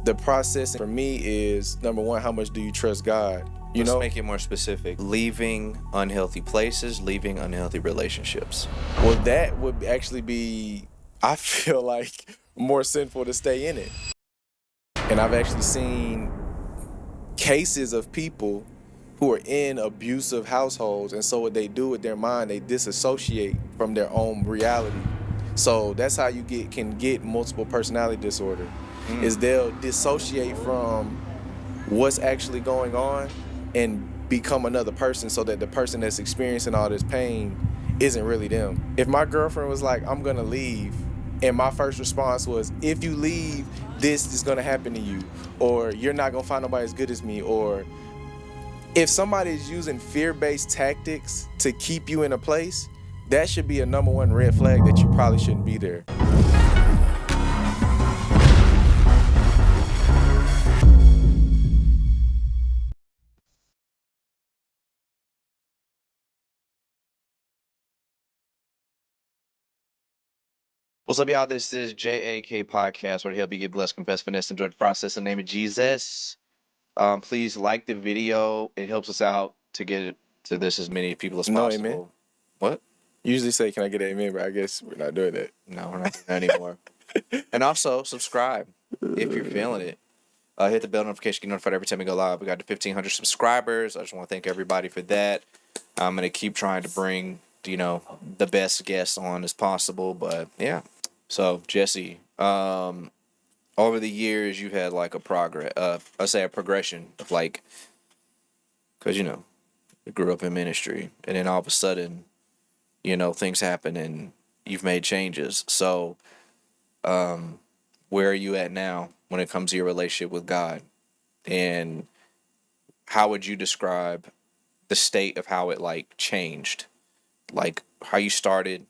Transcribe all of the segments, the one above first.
the process for me is, number one, how much do you trust God? Let's make it more specific. Leaving unhealthy places, leaving unhealthy relationships. Well, that would actually be, I feel like, more sinful to stay in it. And I've actually seen cases of people who are in abusive households, and so what they do with their mind, they disassociate from their own reality. So that's how you can get multiple personality disorder, is they'll dissociate from what's actually going on and become another person, so that the person that's experiencing all this pain isn't really them. If my girlfriend was like, I'm gonna leave, and my first response was, if you leave, this is gonna happen to you, or you're not gonna find nobody as good as me, or if somebody is using fear-based tactics to keep you in a place, that should be a number one red flag that you probably shouldn't be there. What's up, y'all? This is JAK Podcast, where to help you get blessed, confess, finesse, enjoy the process in the name of Jesus. Please like the video. It helps us out to get it to this as many people as No possible. amen? What? Usually say, can I get amen? But I guess we're not doing that. No, we're not doing that anymore. And also, subscribe if you're feeling it. Hit the bell notification, get notified every time we go live. We got to 1,500 subscribers. I just want to thank everybody for that. I'm going to keep trying to bring, the best guests on as possible. But, yeah. So, Jesse, over the years, you've had like a progression of like, because, you grew up in ministry, and then all of a sudden, things happen and you've made changes. So, where are you at now when it comes to your relationship with God? And how would you describe the state of how it like changed? Like how you started,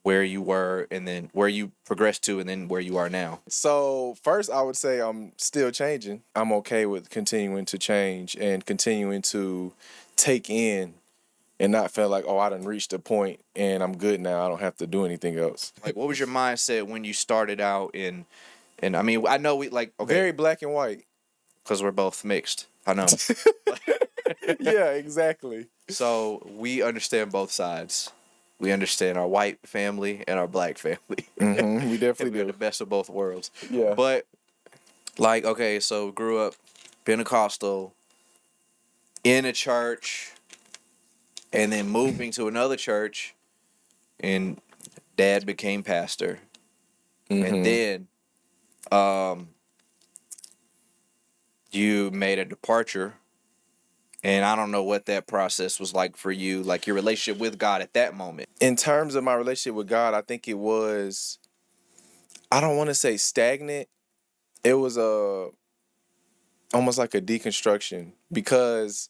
where you were, and then where you progressed to, and then where you are now. So first, I would say I'm still changing. I'm okay with continuing to change and continuing to take in and not feel like, oh, I done reached a point and I'm good now. I don't have to do anything else. Like, what was your mindset when you started out in? And I mean, I know we like Very black and white. Because we're both mixed. I know. Yeah, exactly. So we understand both sides. We understand our white family and our black family. We definitely We're do. the best of both worlds. Yeah. But like, okay, so grew up Pentecostal in a church, and then moving to another church, and dad became pastor. And then you made a departure, and I don't know what that process was like for you, like your relationship with God at that moment. In terms of my relationship with God, I think it was, I don't want to say stagnant. It was almost like a deconstruction, because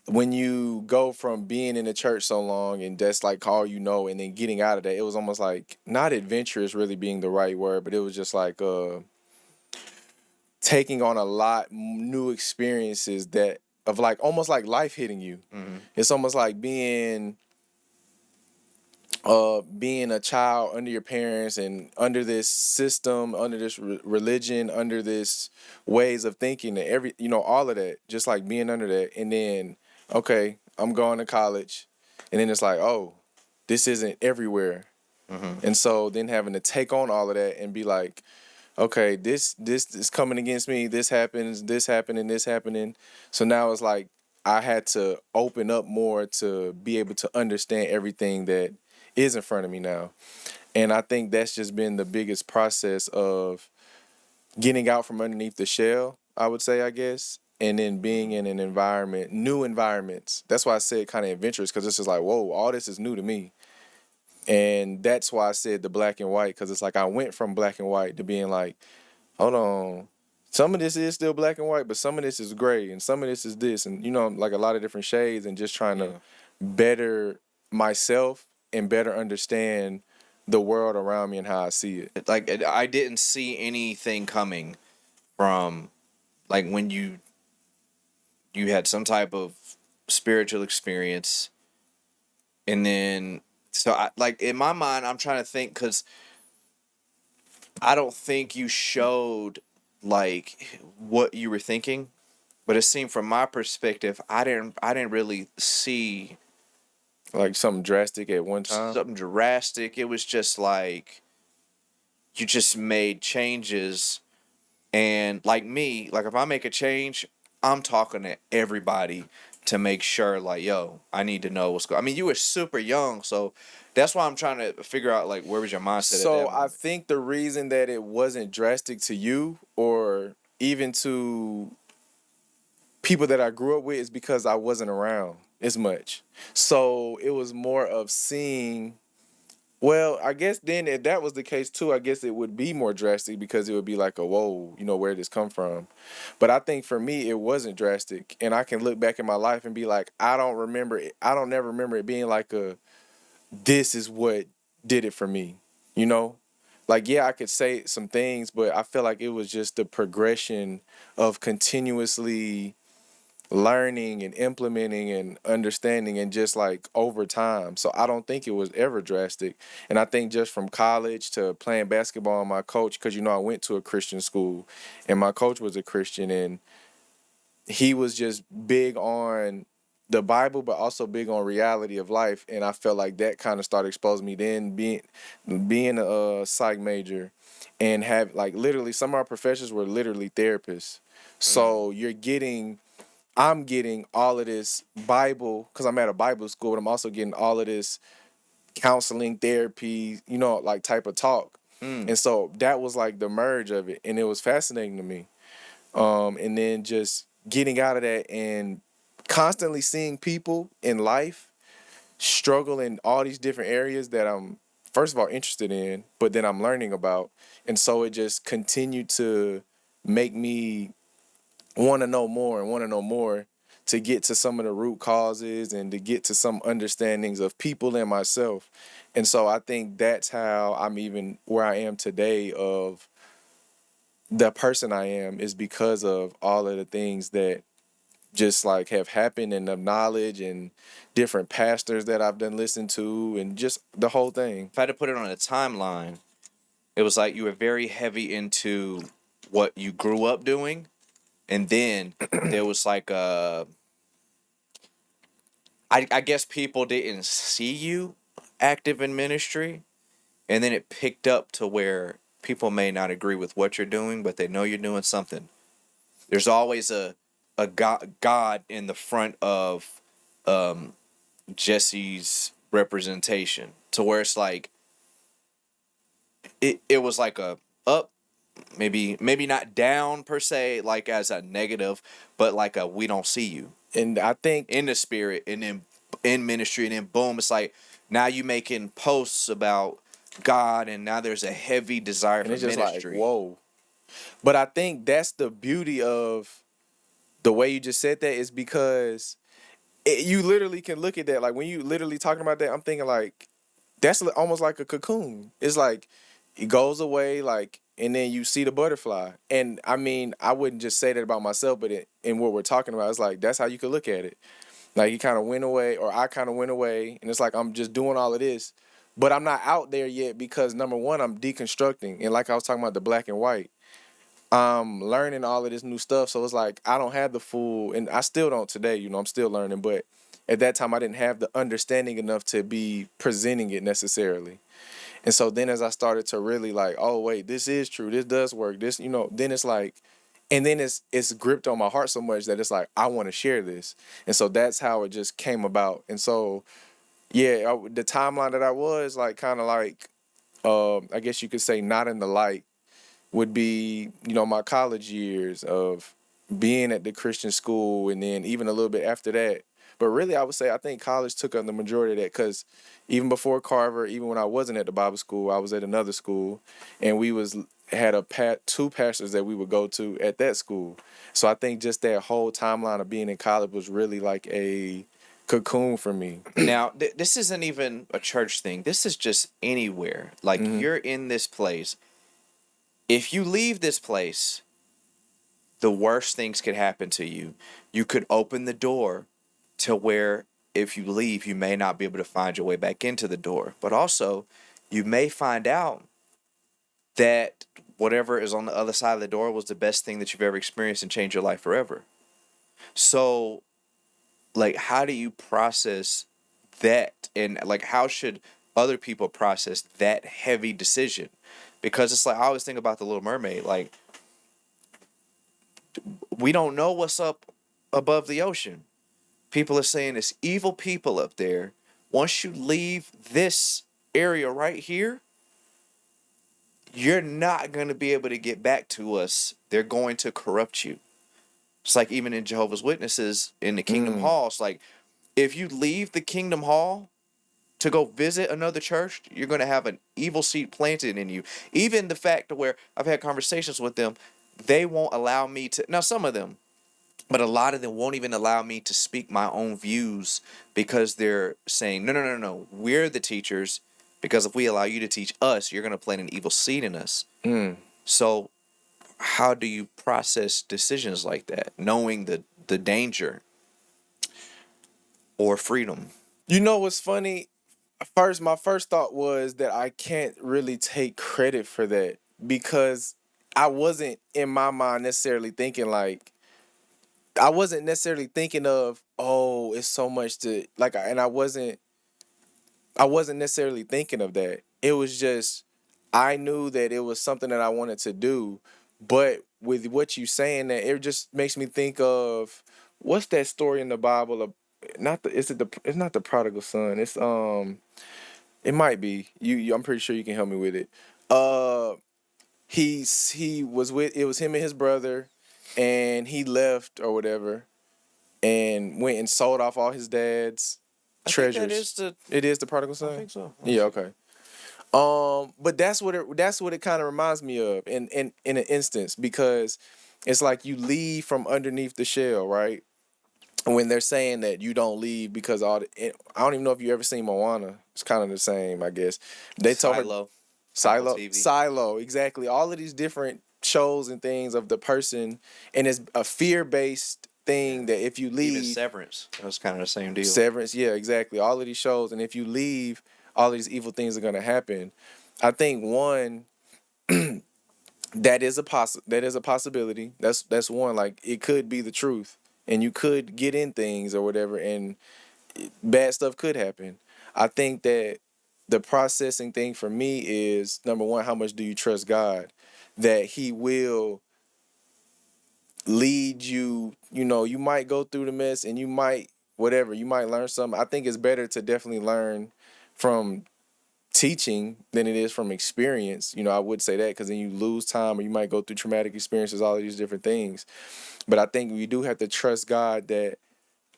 when you go from being in the church so long and that's like all you know, and then getting out of that, it was almost like, not adventurous really being the right word, but it was just like taking on a lot new experiences that of like almost like life hitting you. It's almost like being a child under your parents and under this system, under this religion, under this ways of thinking, and all of that, just like being under that. And then, okay, I'm going to college, and then it's like, oh, this isn't everywhere. And so then having to take on all of that and be like, okay, this is coming against me, this happens, this happening, this happening. So now it's like I had to open up more to be able to understand everything that is in front of me now. And I think that's just been the biggest process of getting out from underneath the shell, I would say, I guess, and then being in an environment, new environments. That's why I said kind of adventurous, because it's just like, whoa, all this is new to me. And that's why I said the black and white, because it's like I went from black and white to being like, hold on, some of this is still black and white, but some of this is gray, and some of this is this, and like a lot of different shades, and just trying to better myself and better understand the world around me and how I see it. Like, I didn't see anything coming from, like, when you had some type of spiritual experience, and then, so I, like, in my mind, I'm trying to think, because I don't think you showed like what you were thinking, but it seemed from my perspective, I didn't really see Like something drastic at one time. something drastic. It was just like you just made changes, and like me, like if I make a change, I'm talking to everybody to make sure, like, yo, I need to know what's going. I mean, you were super young, so that's why I'm trying to figure out like where was your mindset at So that I moment. think the reason that it wasn't drastic to you or even to people that I grew up with is because I wasn't around as much. So it was more of seeing. Well, I guess then if that was the case too, I guess it would be more drastic because it would be like a whoa, where did this come from? But I think for me it wasn't drastic, and I can look back in my life and be like, I don't remember it. I don't never remember it being like a this is what did it for me, you know? Like yeah, I could say some things, but I feel like it was just the progression of continuously learning and implementing and understanding and just like over time. So I don't think it was ever drastic. And I think just from college to playing basketball, my coach, because I went to a Christian school and my coach was a Christian, and he was just big on the Bible, but also big on reality of life. And I felt like that kind of started exposing me. Then being a psych major and have like literally some of our professors were literally therapists. Mm. So I'm getting all of this Bible because I'm at a Bible school, but I'm also getting all of this counseling, therapy, like type of talk. Mm. And so that was like the merge of it, and it was fascinating to me. And then just getting out of that and constantly seeing people in life struggle in all these different areas that I'm first of all interested in, but then I'm learning about. And so it just continued to make me want to know more to get to some of the root causes and to get to some understandings of people and myself. And so I think that's how I'm even where I am today of the person I am is because of all of the things that just like have happened and the knowledge and different pastors that I've done listened to and just the whole thing. If I had to put it on a timeline, it was like you were very heavy into what you grew up doing, and then there was like I guess people didn't see you active in ministry, and then it picked up to where people may not agree with what you're doing, but they know you're doing something. There's always a God in the front of um, Jesse's representation, to where it's like it was like a up, maybe not down per se, like as a negative, but like a we don't see you And I think, in the spirit, and then in ministry, and then boom, it's like now you making posts about God, and now there's a heavy desire and for it's just like, ministry. whoa. But I think that's the beauty of the way you just said that is because you literally can look at that. Like when you literally talking about that, I'm thinking like, that's almost like a cocoon. It's like it goes away, like, and then you see the butterfly. And I mean, I wouldn't just say that about myself, but in what we're talking about, it's like that's how you could look at it. Like he kind of went away, or I kind of went away, and it's like I'm just doing all of this, but I'm not out there yet because number one, I'm deconstructing, and like I was talking about the black and white, I'm learning all of this new stuff. So it's like I don't have the full, and I still don't today. I'm still learning, but at that time I didn't have the understanding enough to be presenting it necessarily. And so then as I started to really like, oh wait, this is true, this does work, this, then it's like, and then it's gripped on my heart so much that it's like I want to share this. And so that's how it just came about. And so yeah, the timeline that I was like kind of like I guess you could say not in the light would be, my college years of being at the Christian school and then even a little bit after that. But really, I would say I think college took up the majority of that because even before Carver, even when I wasn't at the Bible school, I was at another school, and we had two pastors that we would go to at that school. So I think just that whole timeline of being in college was really like a cocoon for me. Now, this isn't even a church thing. This is just anywhere. Like Hmm. you're in this place. If you leave this place, the worst things could happen to you. You could open the door to where if you leave, you may not be able to find your way back into the door. But also, you may find out that whatever is on the other side of the door was the best thing that you've ever experienced and changed your life forever. So, like, how do you process that? And, like, how should other people process that heavy decision? Because it's like, I always think about The Little Mermaid. Like, we don't know what's up above the ocean. People are saying it's evil people up there. Once you leave this area right here, you're not going to be able to get back to us. They're going to corrupt you. It's like even in Jehovah's Witnesses in the Kingdom Mm. Hall, it's like if you leave the Kingdom Hall to go visit another church, you're going to have an evil seed planted in you. Even the fact to where I've had conversations with them, they won't allow me to. Now, some of them, but a lot of them won't even allow me to speak my own views because they're saying, no, no, no, no, we're the teachers. Because if we allow you to teach us, you're going to plant an evil seed in us. Mm. So, how do you process decisions like that, knowing the danger or freedom? You know what's funny? My first thought was that I can't really take credit for that because I wasn't in my mind necessarily thinking like I wasn't necessarily thinking of, oh, it's so much to like, and I wasn't necessarily thinking of that. It was just I knew that it was something that I wanted to do, but with what you saying, that it just makes me think of what's that story in the Bible of not the is it the it's not the prodigal son. It's it might be. I'm pretty sure you can help me with it. Uh he was with it was him and his brother and he left or whatever and went and sold off all his dad's I think that treasures. is the. It is the prodigal I son? think so. Yeah, okay. But that's what it kind of reminds me of in an instance because it's like you leave from underneath the shell, right? When they're saying that you don't leave because I don't even know if you ever seen Moana. It's kind of the same, I guess. They told her Silo, Apple Silo, TV, Silo, exactly. All of these different shows and things of the person, and it's a fear-based yeah. thing that if you Even leave, Severance. That was kind of the same deal. Severance, yeah, exactly. All of these shows, and if you leave, all these evil things are gonna happen. I think one that is a possibility. That's one. Like it could be the truth, and you could get in things or whatever, and bad stuff could happen. I think that the processing thing for me is number one, how much do you trust God that He will lead you? You know, you might go through the mess and you might, whatever, you might learn something. I think it's better to definitely learn from teaching than it is from experience. You know, I would say that because then you lose time or you might go through traumatic experiences, all of these different things. But I think you do have to trust God that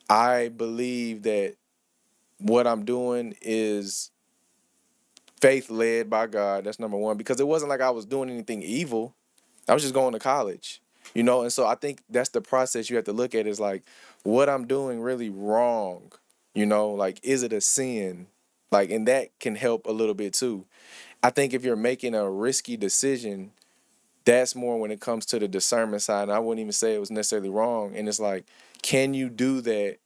I believe that what I'm doing is faith led by God. That's number one. Because it wasn't like I was doing anything evil. I was just going to college. You know, and so I think that's the process you have to look at is like what I'm doing really wrong. You know, like is it a sin? Like and that can help a little bit too. I think if you're making a risky decision, that's more when it comes to the discernment side. And I wouldn't even say it was necessarily wrong. And it's like, can you do that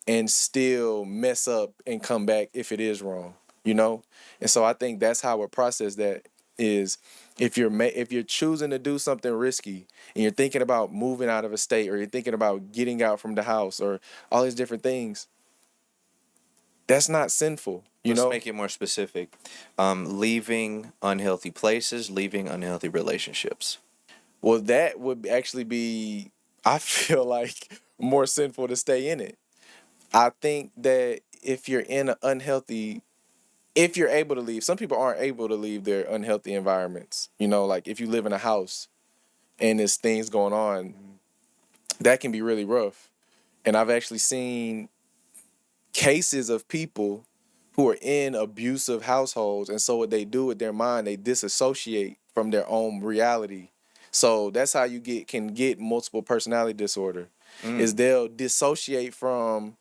and still mess up and come back if it is wrong? You know? And so I think that's how I process that is if you're choosing to do something risky and you're thinking about moving out of a state or you're thinking about getting out from the house or all these different things, that's not sinful, you Let's know? make it more specific. Leaving unhealthy places, leaving unhealthy relationships. Well, that would actually be, I feel like, more sinful to stay in it. I think that if you're in an unhealthy, if you're able to leave, some people aren't able to leave their unhealthy environments. You know, like if you live in a house and there's things going on, that can be really rough. And I've actually seen cases of people who are in abusive households, and so what they do with their mind, they disassociate from their own reality. So that's how you get multiple personality disorder. Is Mm. they'll dissociate from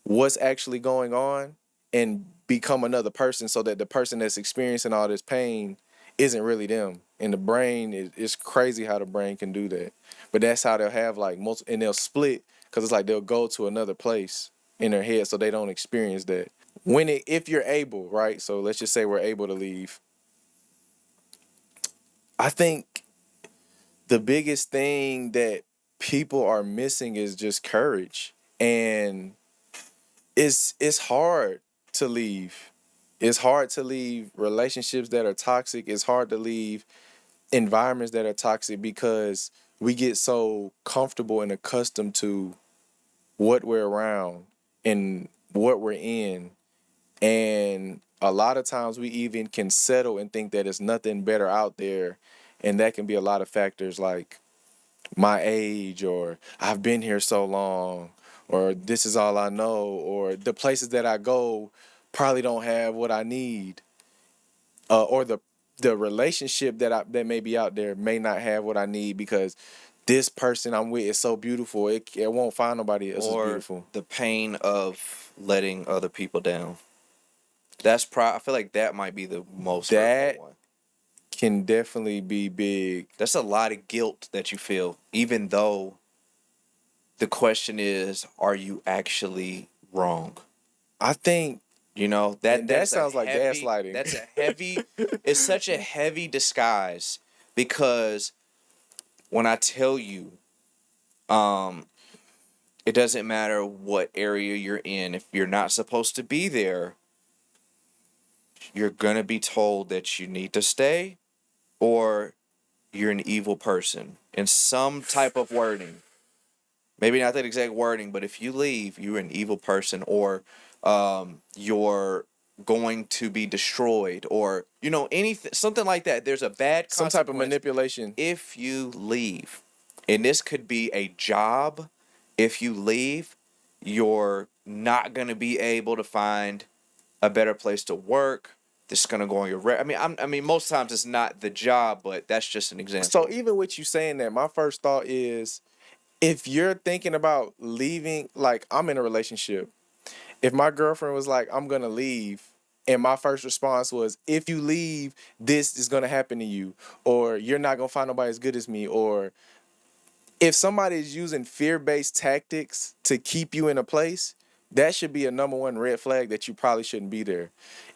what's actually going on and become another person so that the person that's experiencing all this pain isn't really them. And the brain is it's crazy how the brain can do that. But that's how they'll have like multiple and they'll split because it's like they'll go to another place in their head so they don't experience that. If you're able, right? So let's just say we're able to leave. I think the biggest thing that people are missing is just courage. And it's hard to leave. It's hard to leave relationships that are toxic. It's hard to leave environments that are toxic because we get so comfortable and accustomed to what we're around and what we're in. And a lot of times we even can settle and think that there's nothing better out there. And that can be a lot of factors like my age, or I've been here so long, or this is all I know, or the places that I go probably don't have what I need, or the relationship that may be out there may not have what I need because this person I'm with is so beautiful. It won't find nobody else as Or beautiful. the pain of letting other people down. I feel like that might be the most hurtful That one. can definitely be big. That's a lot of guilt that you feel, even though the question is, are you actually wrong? I think, You know, and that that is a sounds like heavy gaslighting. that's a heavy it's such a heavy disguise because when I tell you, um, it doesn't matter what area you're in, if you're not supposed to be there, you're gonna be told that you need to stay or you're an evil person in some type of wording. Maybe not that exact wording, but if you leave, you're an evil person, or you're going to be destroyed, or anything, something like that. There's a bad Some type of consequence manipulation. if you leave, and this could be a job. If you leave, you're not going to be able to find a better place to work. This is going to go on your. I mean, most times it's not the job, but that's just an So example. even with you saying that, my first thought is, if you're thinking about leaving, like I'm in a relationship, if my girlfriend was like, I'm gonna leave, and my first response was, if you leave, this is gonna happen to you, or you're not gonna find nobody as good as me, or if somebody is using fear-based tactics to keep you in a place, that should be a number one red flag that you probably shouldn't be there.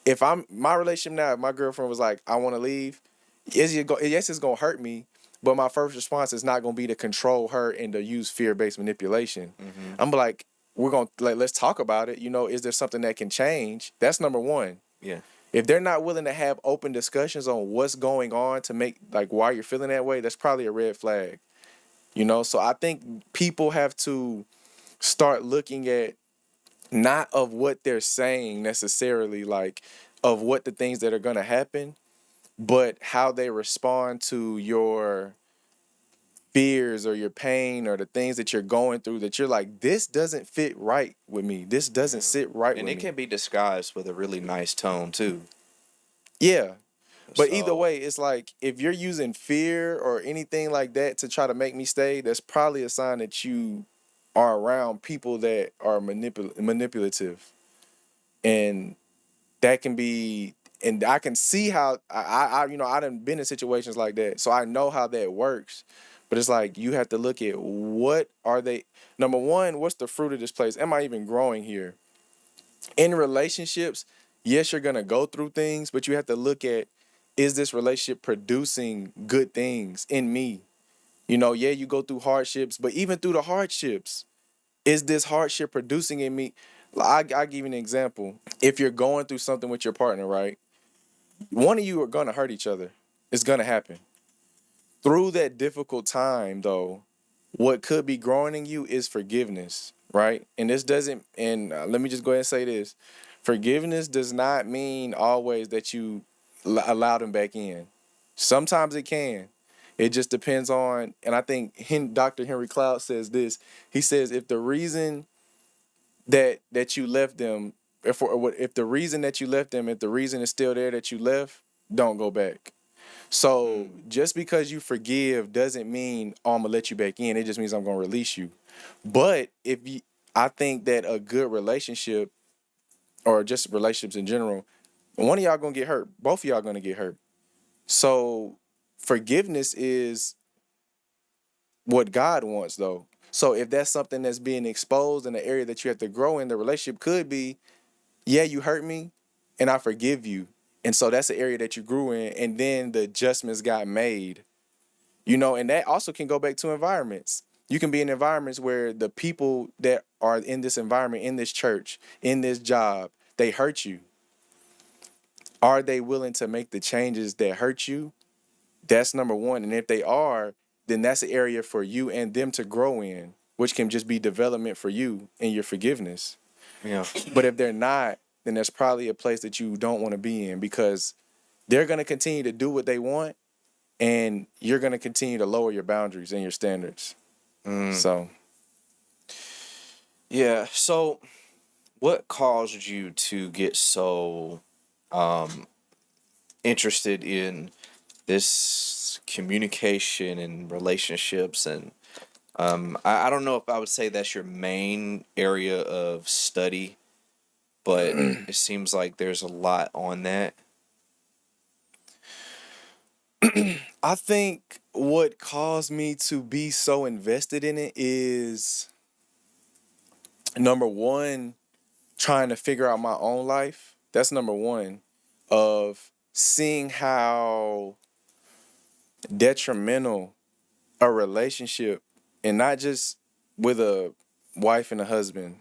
If I'm my relationship now, if my girlfriend was like, I want to leave, yes, it's gonna hurt me, but my first response is not gonna be to control her and to use fear-based manipulation. Mm-hmm. I'm like, we're gonna let's talk about it. Is there something that can change? That's number one. Yeah. If they're not willing to have open discussions on what's going on to make like why you're feeling that way, that's probably a red flag. So I think people have to start looking at not of what they're saying necessarily, like of what the things that are going to happen, but how they respond to your fears or your pain or the things that you're going through, that you're like, this doesn't fit right with me. This doesn't Yeah. sit right And with it me. can be disguised with a really nice tone too. Yeah. But either So, way, it's like if you're using fear or anything like that to try to make me stay, that's probably a sign that you are around people that are manipulative. And that can be, and I can see how I done been in situations like that. So I know how that works. But it's like you have to look at what are they, number one, what's the fruit of this place? Am I even growing here? In relationships, yes, you're gonna go through things, but you have to look at, is this relationship producing good things in me? Yeah, you go through hardships, but even through the hardships, is this hardship producing in me? I give you an example. If you're going through something with your partner, right? One of you are gonna hurt each other. It's gonna happen. Through that difficult time, though, what could be growing in you is forgiveness, right? And this doesn't, and let me just go ahead and say this: forgiveness does not mean always that you allow them back in. Sometimes it can. It just depends on, and I think Dr. Henry Cloud says this. He says if the reason that you left them, if the reason that you left them, if the reason is still there that you left, don't go back. So just because you forgive doesn't mean, oh, I'm gonna let you back in. It just means I'm gonna release you. But I think that a good relationship, or just relationships in general, one of y'all gonna get hurt. Both of y'all gonna get hurt. So forgiveness is what God wants, though. So if that's something that's being exposed in the area that you have to grow in, the relationship could be, yeah, you hurt me, and I forgive you. And so that's the area that you grew in, and then the adjustments got made. And that also can go back to environments. You can be in environments where the people that are in this environment, in this church, in this job, they hurt you. Are they willing to make the changes that hurt you? That's number one. And if they are, then that's an area for you and them to grow in, which can just be development for you and your forgiveness. Yeah. But if they're not, then there's probably a place that you don't want to be in, because they're going to continue to do what they want, and you're going to continue to lower your boundaries and your standards. So, Yeah. So, what caused you to get so interested in this communication and relationships? And I don't know if I would say that's your main area of study, but it seems like there's a lot on that. I think what caused me to be so invested in it is, number one, trying to figure out my own life. That's number one, of seeing how detrimental a relationship, and not just with a wife and a husband,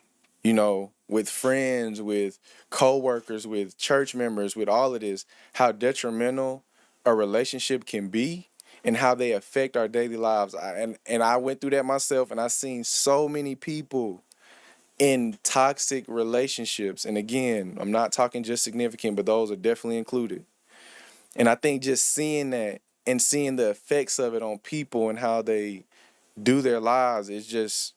with friends, with co-workers, with church members, with all of this, how detrimental a relationship can be and how they affect our daily lives. And I went through that myself, and I seen so many people in toxic relationships. And again, I'm not talking just significant, but those are definitely included. And I think just seeing that and seeing the effects of it on people and how they do their lives is just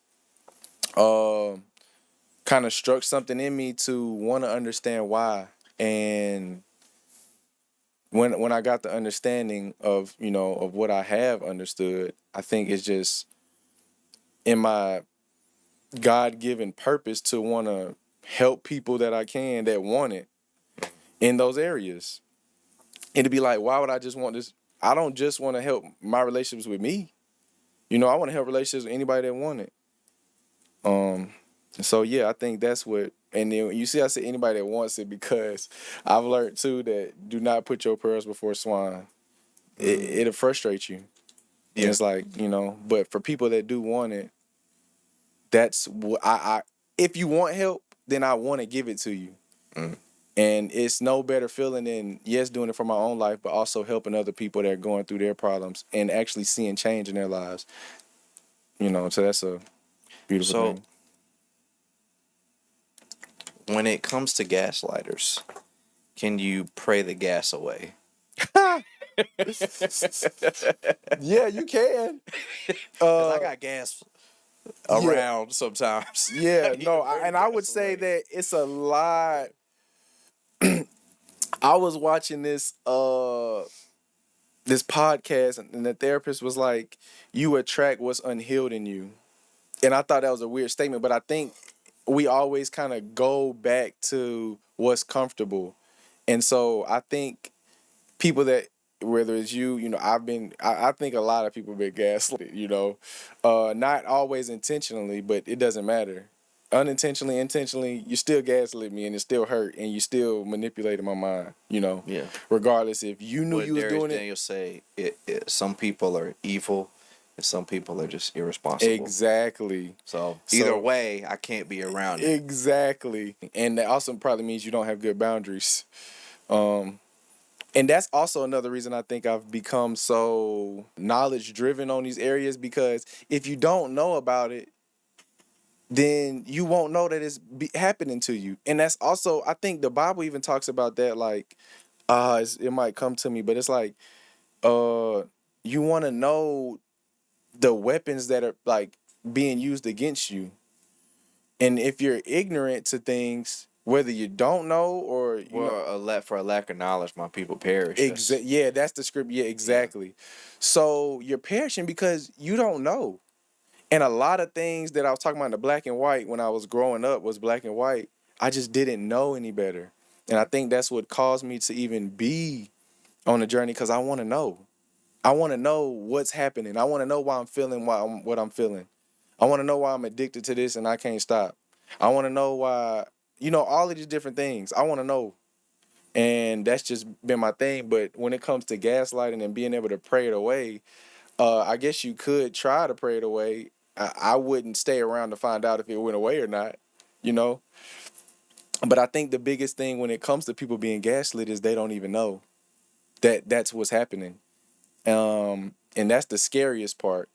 kind of struck something in me to want to understand why. And when I got the understanding of, of what I have understood, I think it's just in my God-given purpose to want to help people that I can that want it in those areas. And to be like, why would I just want this? I don't just want to help my relationships with me. I want to help relationships with anybody that want it. So yeah, I think that's what. And then you see, I say anybody that wants it, because I've learned too that do not put your pearls before swine. It'll frustrate you. And Yeah. it's like, but for people that do want it, that's what I if you want help, then I want to give it to you. And it's no better feeling than, yes, doing it for my own life, but also helping other people that are going through their problems and actually seeing change in their lives. So that's a beautiful So, thing. when it comes to gaslighters, can you pray the gas away? Yeah, you can. Because I got gas Yeah, around sometimes. yeah, You no, can burn and the I would gas say away. that it's a lot. I was watching this podcast, and the therapist was like, "You attract what's unhealed in you," and I thought that was a weird statement, but I think we always kind of go back to what's comfortable, and so I think people that, whether it's you, I think a lot of people been gaslit, not always intentionally, but it doesn't matter. Unintentionally, intentionally, you still gaslit me, and it still hurt, and you still manipulated my mind, Yeah. regardless if you knew What you was Darius doing it. Daniels say, some people are evil and some people are just irresponsible. Exactly. So either So, way, I can't be around it. exactly. And that also probably means you don't have good boundaries. And that's also another reason I think I've become so knowledge driven on these areas, because if you don't know about it, then you won't know that it's happening to you. And that's also, I think the Bible even talks about that, like, it might come to me, but it's like, uh, you want to know the weapons that are like being used against you. And if you're ignorant to things, whether you don't know or, Well, for a lack of knowledge, my people perish. Yeah, that's the script. Yeah, Yeah. exactly. So you're perishing because you don't know. And a lot of things that I was talking about in the black and white when I was growing up was black and white. I just didn't know any better. And I think that's what caused me to even be on the journey, because I want to know. I want to know what's happening. I want to know why I'm feeling what I'm feeling. I want to know why I'm addicted to this and I can't stop. I want to know why, all of these different things. I want to know. And that's just been my thing. But when it comes to gaslighting and being able to pray it away, I guess you could try to pray it away. I wouldn't stay around to find out if it went away or not, you know. But I think the biggest thing when it comes to people being gaslit is they don't even know that that's what's happening. And that's the scariest part.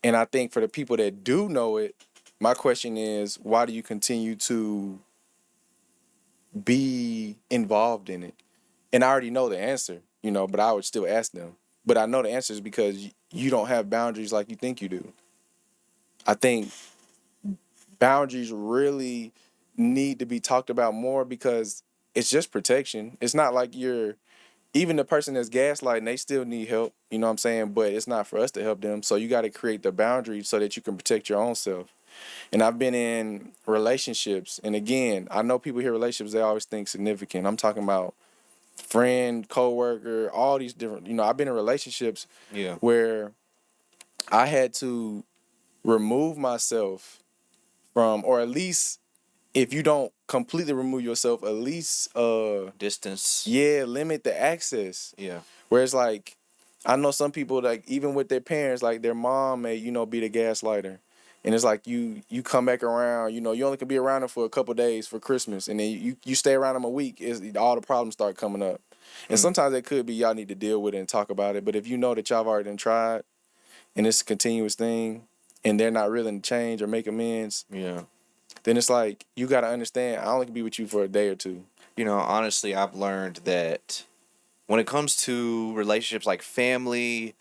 And I think for the people that do know it, my question is, why do you continue to be involved in it? And I already know the answer, you know, but I would still ask them. But I know the answer is because you don't have boundaries like you think you do. I think boundaries really need to be talked about more because it's just protection. It's not like you're even the person that's gaslighting, they still need help, you know what I'm saying? But it's not for us to help them. So you got to create the boundaries so that you can protect your own self. And I've been in relationships, and again, I know people hear relationships, they always think significant. I'm talking about friend, coworker, all these different, you know, I've been in relationships Yeah. where I had to remove myself from, or at least if you don't completely remove yourself, at least Distance. yeah, limit the access. Yeah. Whereas like I know some people like even with their parents, like their mom may, you know, be the gaslighter. And it's like you come back around, you know, you only can be around them for a couple days for Christmas, and then you stay around them a week, all the problems start coming up. And sometimes it could be y'all need to deal with it and talk about it. But if you know that y'all have already done tried and it's a continuous thing and they're not willing to change or make amends, Yeah. then it's like you gotta understand I only can be with you for a day or two. You know, honestly, I've learned that when it comes to relationships like family,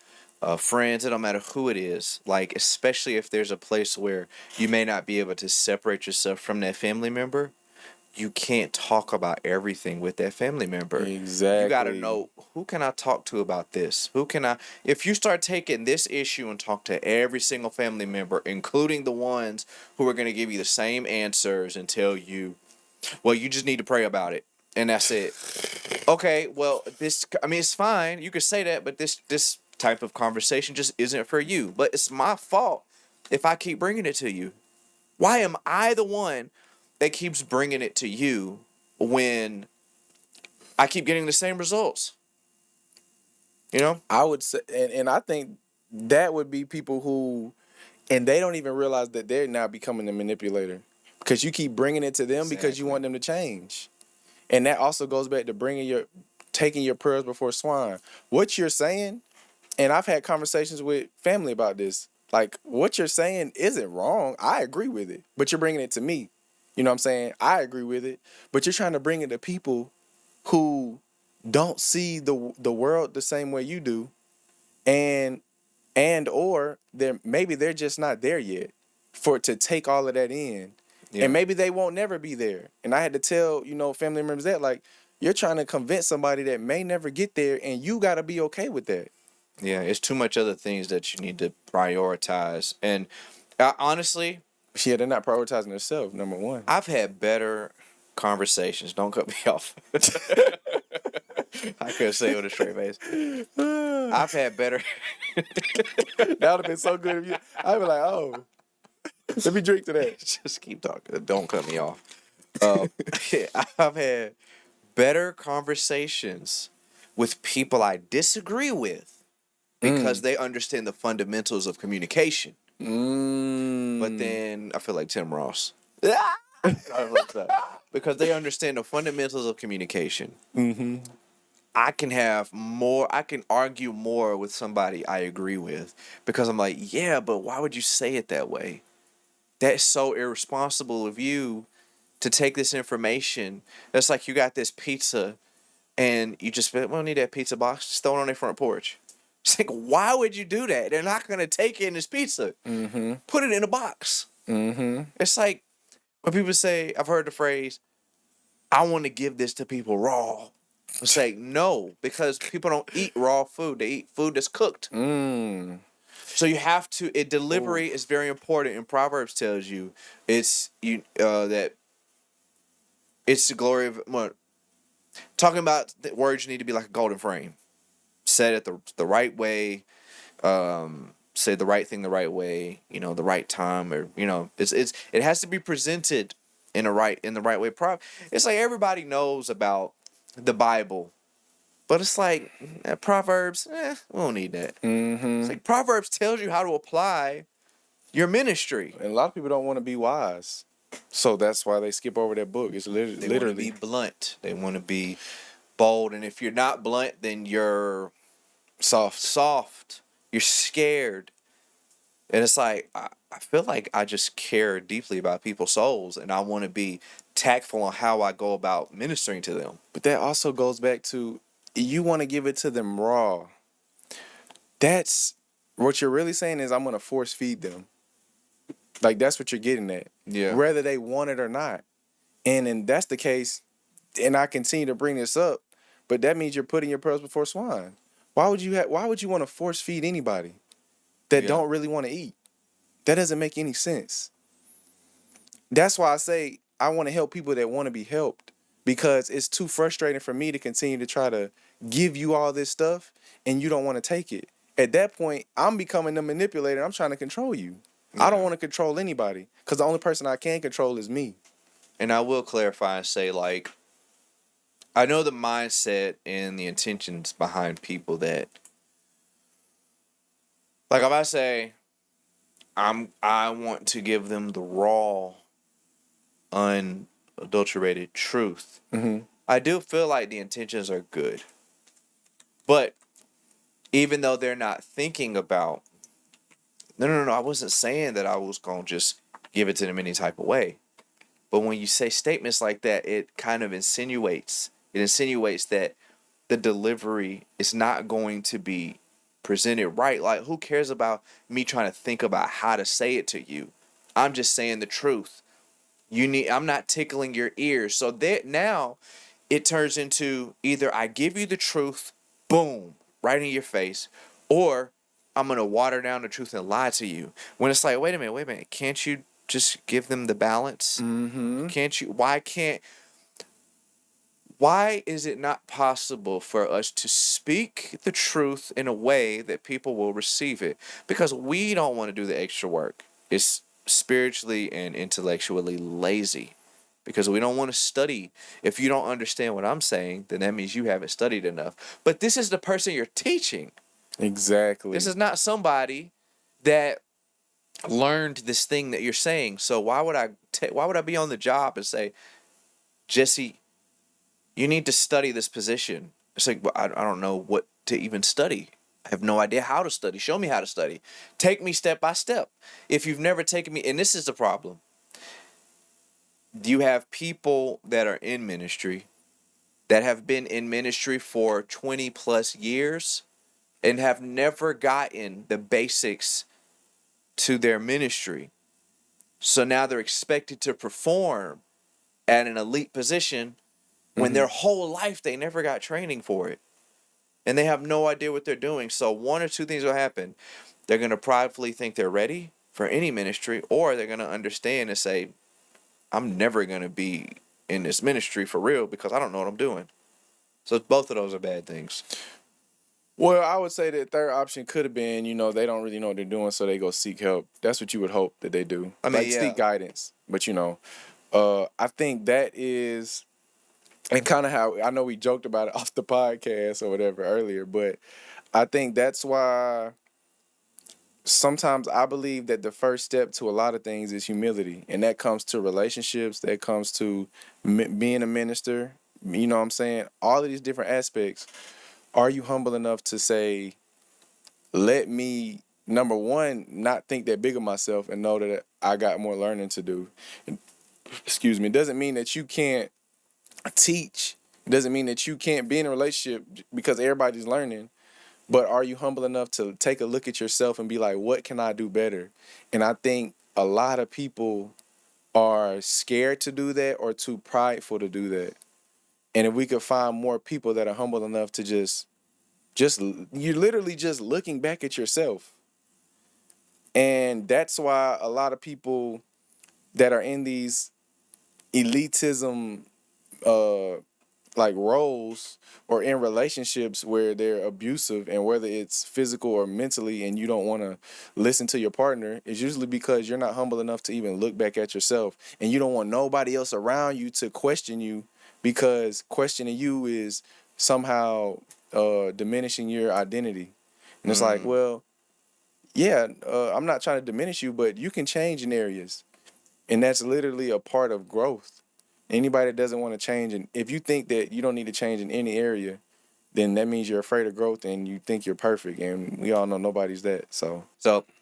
friends, it don't matter who it is, like, especially if there's a place where you may not be able to separate yourself from that family member, you can't talk about everything with that family member. You got to Exactly. know, who can I talk to about this? Who can I, if you start taking this issue and talk to every single family member, including the ones who are going to give you the same answers and tell you, well, you just need to pray about it. And that's it. Okay, well, I mean, it's fine. You could say that, but this type of conversation just isn't for you. But it's my fault if I keep bringing it to you. Why am I the one that keeps bringing it to you when I keep getting the same results? You know? I would say, and I think that would be people who, and they don't even realize that they're now becoming the manipulator because you keep bringing it to them because you Exactly. want them to change. And that also goes back to taking your prayers before swine. What you're saying, and I've had conversations with family about this. Like, what you're saying isn't wrong. I agree with it, but you're bringing it to me. You know what I'm saying? I agree with it, but you're trying to bring it to people who don't see the world the same way you do, and or they're just not there yet for to take all of that in. Yeah. And maybe they won't never be there. And I had to tell, you know, family members that like you're trying to convince somebody that may never get there, and you got to be okay with that. Yeah, it's too much other things that you need to prioritize. And honestly, Yeah, they're not prioritizing themselves, number one. I've had better conversations. Don't cut me off. I couldn't say it with a straight face. I've had better. That would have been so good if you. I'd be like, oh, let me drink to that. Just keep talking. Don't cut me off. Uh, I've had better conversations with people I disagree with because they understand the fundamentals of communication. But then I feel like Tim Ross. Because they understand the fundamentals of communication. Mm-hmm. I can argue more with somebody I agree with because I'm like, yeah, but why would you say it that way? That's so irresponsible of you to take this information. That's like you got this pizza and you just, we don't need that pizza box, just throw it on their front porch. It's like, why would you do that? They're not going to take in this pizza. Mm-hmm. Put it in a box. Mm-hmm. It's like when people say, I've heard the phrase, I want to give this to people raw. I say no, because people don't eat raw food. They eat food that's cooked. So you have to. Delivery is very important. And Proverbs tells you that it's the glory of what. Talking about the words, you need to be like a golden frame, said it the right way, say the right thing the right way. You know, the right time, or it has to be presented in the right way. It's like everybody knows about the Bible. But it's like Proverbs, we don't need that. It's like Proverbs tells you how to apply your ministry. And a lot of people don't want to be wise. So that's why they skip over that book. It's They want to literally be blunt. They want to be bold. And if you're not blunt, then you're soft. You're scared. And it's like, I feel like I just care deeply about people's souls, and I want to be tactful on how I go about ministering to them. But that also goes back to, you want to give it to them raw. That's what you're really saying is, I'm going to force feed them. Like, that's what you're getting at. Yeah. Whether they want it or not. And that's the case, and I continue to bring this up, but that means you're putting your pearls before swine. Why would you want to force feed anybody that don't really want to eat? That doesn't make any sense. That's why I say I want to help people that want to be helped, because it's too frustrating for me to continue to try to give you all this stuff and you don't want to take it. At that point, I'm becoming the manipulator. I'm trying to control you. I don't want to control anybody, because the only person I can control is me. And I will clarify and say, like, I know the mindset and the intentions behind people that, like, if I say I want to give them the raw, unadulterated truth, I do feel like the intentions are good. But even though they're not thinking about, no, I wasn't saying that I was going to just give it to them any type of way. But when you say statements like that, it kind of insinuates that the delivery is not going to be presented right. Like, who cares about me trying to think about how to say it to you? I'm just saying the truth. I'm not tickling your ears. So that now it turns into either I give you the truth, boom, right in your face, or I'm going to water down the truth and lie to you. When it's like, wait a minute, can't you just give them the balance? Can't you? Why is it not possible for us to speak the truth in a way that people will receive it? Because we don't want to do the extra work. It's spiritually and intellectually lazy. Because we don't want to study. If you don't understand what I'm saying, then that means you haven't studied enough. But this is the person you're teaching. Exactly. This is not somebody that learned this thing that you're saying. So why would I be on the job and say, Jesse, you need to study this position? It's like, well, I don't know what to even study. I have no idea how to study. Show me how to study. Take me step by step. If you've never taken me, and this is the problem. You have people that are in ministry that have been in ministry for 20 plus years and have never gotten the basics to their ministry. So now they're expected to perform at an elite position when their whole life they never got training for it. And they have no idea what they're doing. So one or two things will happen. They're going to pridefully think they're ready for any ministry, or they're going to understand and say, I'm never going to be in this ministry for real because I don't know what I'm doing. So both of those are bad things. Well, I would say that third option could have been, they don't really know what they're doing, so they go seek help. That's what you would hope that they do. I mean, seek guidance. But, I think that is, and kind of how, I know we joked about it off the podcast or whatever earlier, but I think that's why sometimes I believe that the first step to a lot of things is humility. And that comes to relationships, that comes to being a minister, you know what I'm saying? All of these different aspects. Are you humble enough to say, let me, number one, not think that big of myself and know that I got more learning to do? Excuse me. It doesn't mean that you can't teach. It doesn't mean that you can't be in a relationship because everybody's learning. But are you humble enough to take a look at yourself and be like, what can I do better? And I think a lot of people are scared to do that or too prideful to do that. And if we could find more people that are humble enough to just you're literally just looking back at yourself. And that's why a lot of people that are in these elitism like roles or in relationships where they're abusive, and whether it's physical or mentally, and you don't want to listen to your partner, is usually because you're not humble enough to even look back at yourself, and you don't want nobody else around you to question you, because questioning you is somehow diminishing your identity. And it's like, well, yeah, I'm not trying to diminish you, but you can change in areas. And that's literally a part of growth. Anybody that doesn't want to change, and if you think that you don't need to change in any area, then that means you're afraid of growth and you think you're perfect. And we all know nobody's that. So,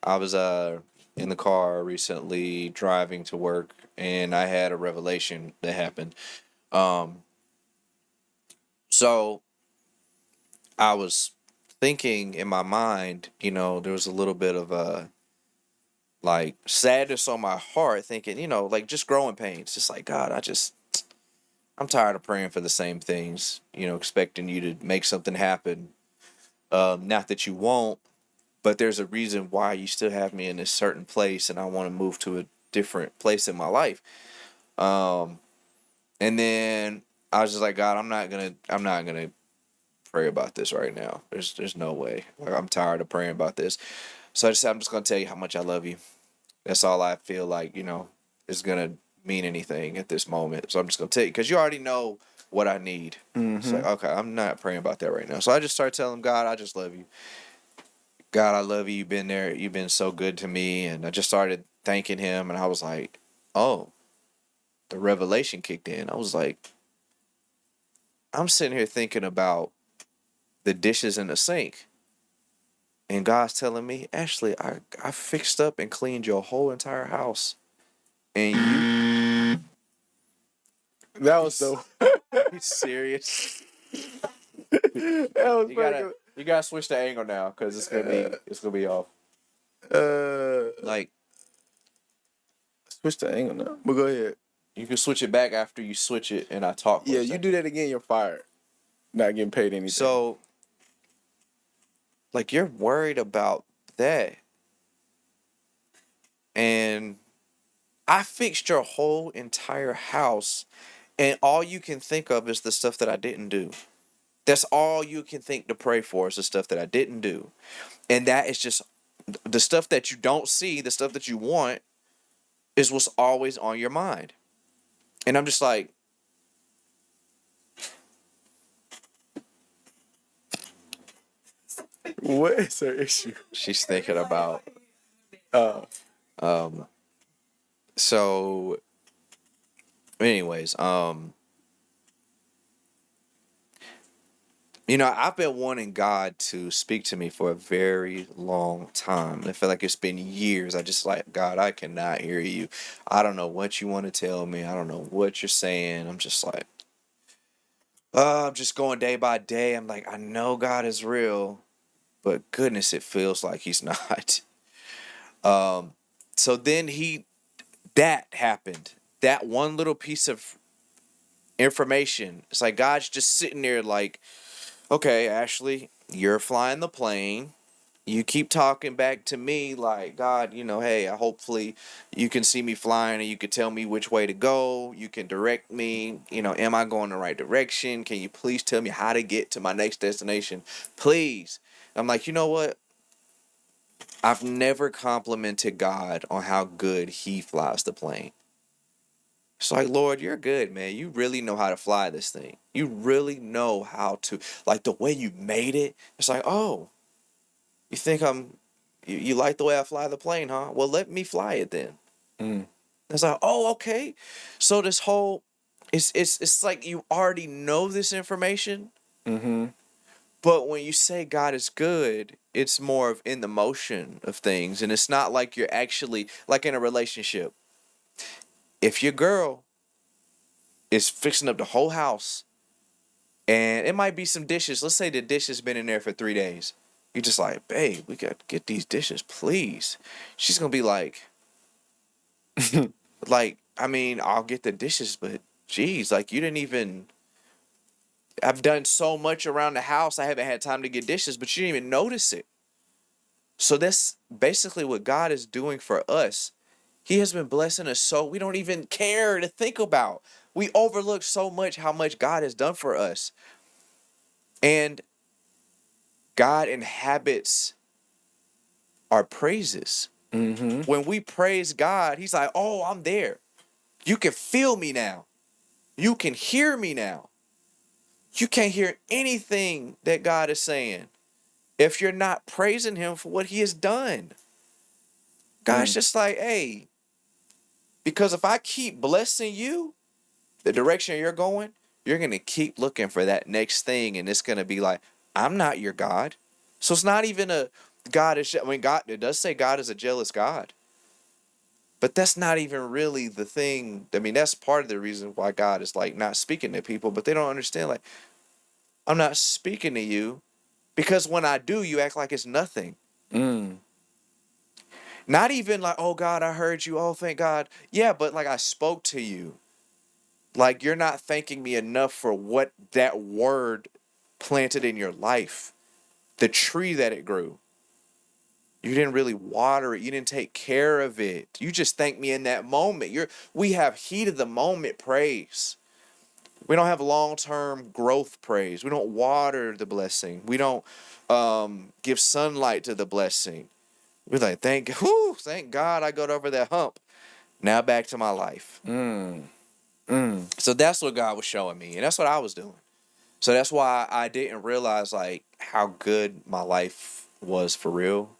I was in the car recently driving to work, and I had a revelation that happened. Um, so I was thinking in my mind, there was a little bit of like sadness on my heart, thinking, like just growing pains. Just like, God, I'm tired of praying for the same things, expecting you to make something happen. Not that you won't, but there's a reason why you still have me in this certain place, and I want to move to a different place in my life. Um, and then I was just like, God, I'm not gonna pray about this right now. There's no way. Like, I'm tired of praying about this. So I just said, I'm just gonna tell you how much I love you. That's all I feel like, is gonna mean anything at this moment. So I'm just gonna tell you, because you already know what I need. It's like, okay, I'm not praying about that right now. So I just started telling God, I just love you. God, I love you. You've been there. You've been so good to me. And I just started thanking him. And I was like, oh, the revelation kicked in. I was like, I'm sitting here thinking about the dishes in the sink. And God's telling me, Ashley, I fixed up and cleaned your whole entire house. And that was dope. you serious? That was You gotta switch the angle now, because it's gonna be off. Like, switch the angle now. But go ahead. you can switch it back after you switch it and I talk. Yeah, you do that again, you're fired. Not getting paid anything. So, like, you're worried about that. And I fixed your whole entire house, and all you can think of is the stuff that I didn't do. That's all you can think to pray for, is the stuff that I didn't do. And that is just the stuff that you don't see, the stuff that you want, is what's always on your mind. And I'm just like, what is her issue? she's thinking about. Uh, Um, so, anyways, I've been wanting God to speak to me for a very long time. I feel like it's been years. I just like, God, I cannot hear you. I don't know what you want to tell me. I don't know what you're saying. I'm just like, I'm just going day by day. I'm like, I know God is real, but goodness, it feels like he's not. Um, so then that happened. That one little piece of information. It's like God's just sitting there like, okay, Ashley, you're flying the plane. You keep talking back to me like, God, hey, hopefully you can see me flying and you can tell me which way to go. You can direct me. Am I going the right direction? Can you please tell me how to get to my next destination? Please. I'm like, you know what? I've never complimented God on how good he flies the plane. It's like, Lord, you're good, man. You really know how to fly this thing. You really know how to, like, the way you made it. It's like, oh, you think you like the way I fly the plane, huh? Well, let me fly it then. mm. It's like, oh, okay. So this whole, it's like you already know this information, Mm-hmm. but when you say God is good, it's more of in the motion of things, and it's not like you're actually like in a relationship. If your girl is fixing up the whole house, and it might be some dishes. Let's say the dish has been in there for 3 days. You're just like, babe, we got to get these dishes, please. She's gonna be like, I mean, I'll get the dishes, but geez, like, you didn't even. I've done so much around the house. I haven't had time to get dishes, but you didn't even notice it. So that's basically what God is doing for us. He has been blessing us so we don't even care to think about. We overlook so much how much God has done for us. And God inhabits our praises. Mm-hmm. When we praise God, he's like, oh, I'm there. You can feel me now. You can hear me now. You can't hear anything that God is saying if you're not praising him for what he has done. God's Mm. just like, hey, because if I keep blessing you, the direction you're going, you're going to keep looking for that next thing. And it's going to be like, I'm not your God. So it's not even a God is, I mean, God, it does say God is a jealous God. But that's not even really the thing. I mean, that's part of the reason why God is like not speaking to people, but they don't understand. Like, I'm not speaking to you because when I do, you act like it's nothing. Mm. Not even like, oh God, I heard you. Oh, thank God. Yeah, but like I spoke to you. Like you're not thanking me enough for what that word planted in your life, the tree that it grew. You didn't really water it. You didn't take care of it. You just thanked me in that moment. We have heat of the moment praise. We don't have long-term growth praise. We don't water the blessing. We don't give sunlight to the blessing. We're like, thank God I got over that hump. Now back to my life. Mm. Mm. So that's what God was showing me, and that's what I was doing. So that's why I didn't realize like how good my life was for real.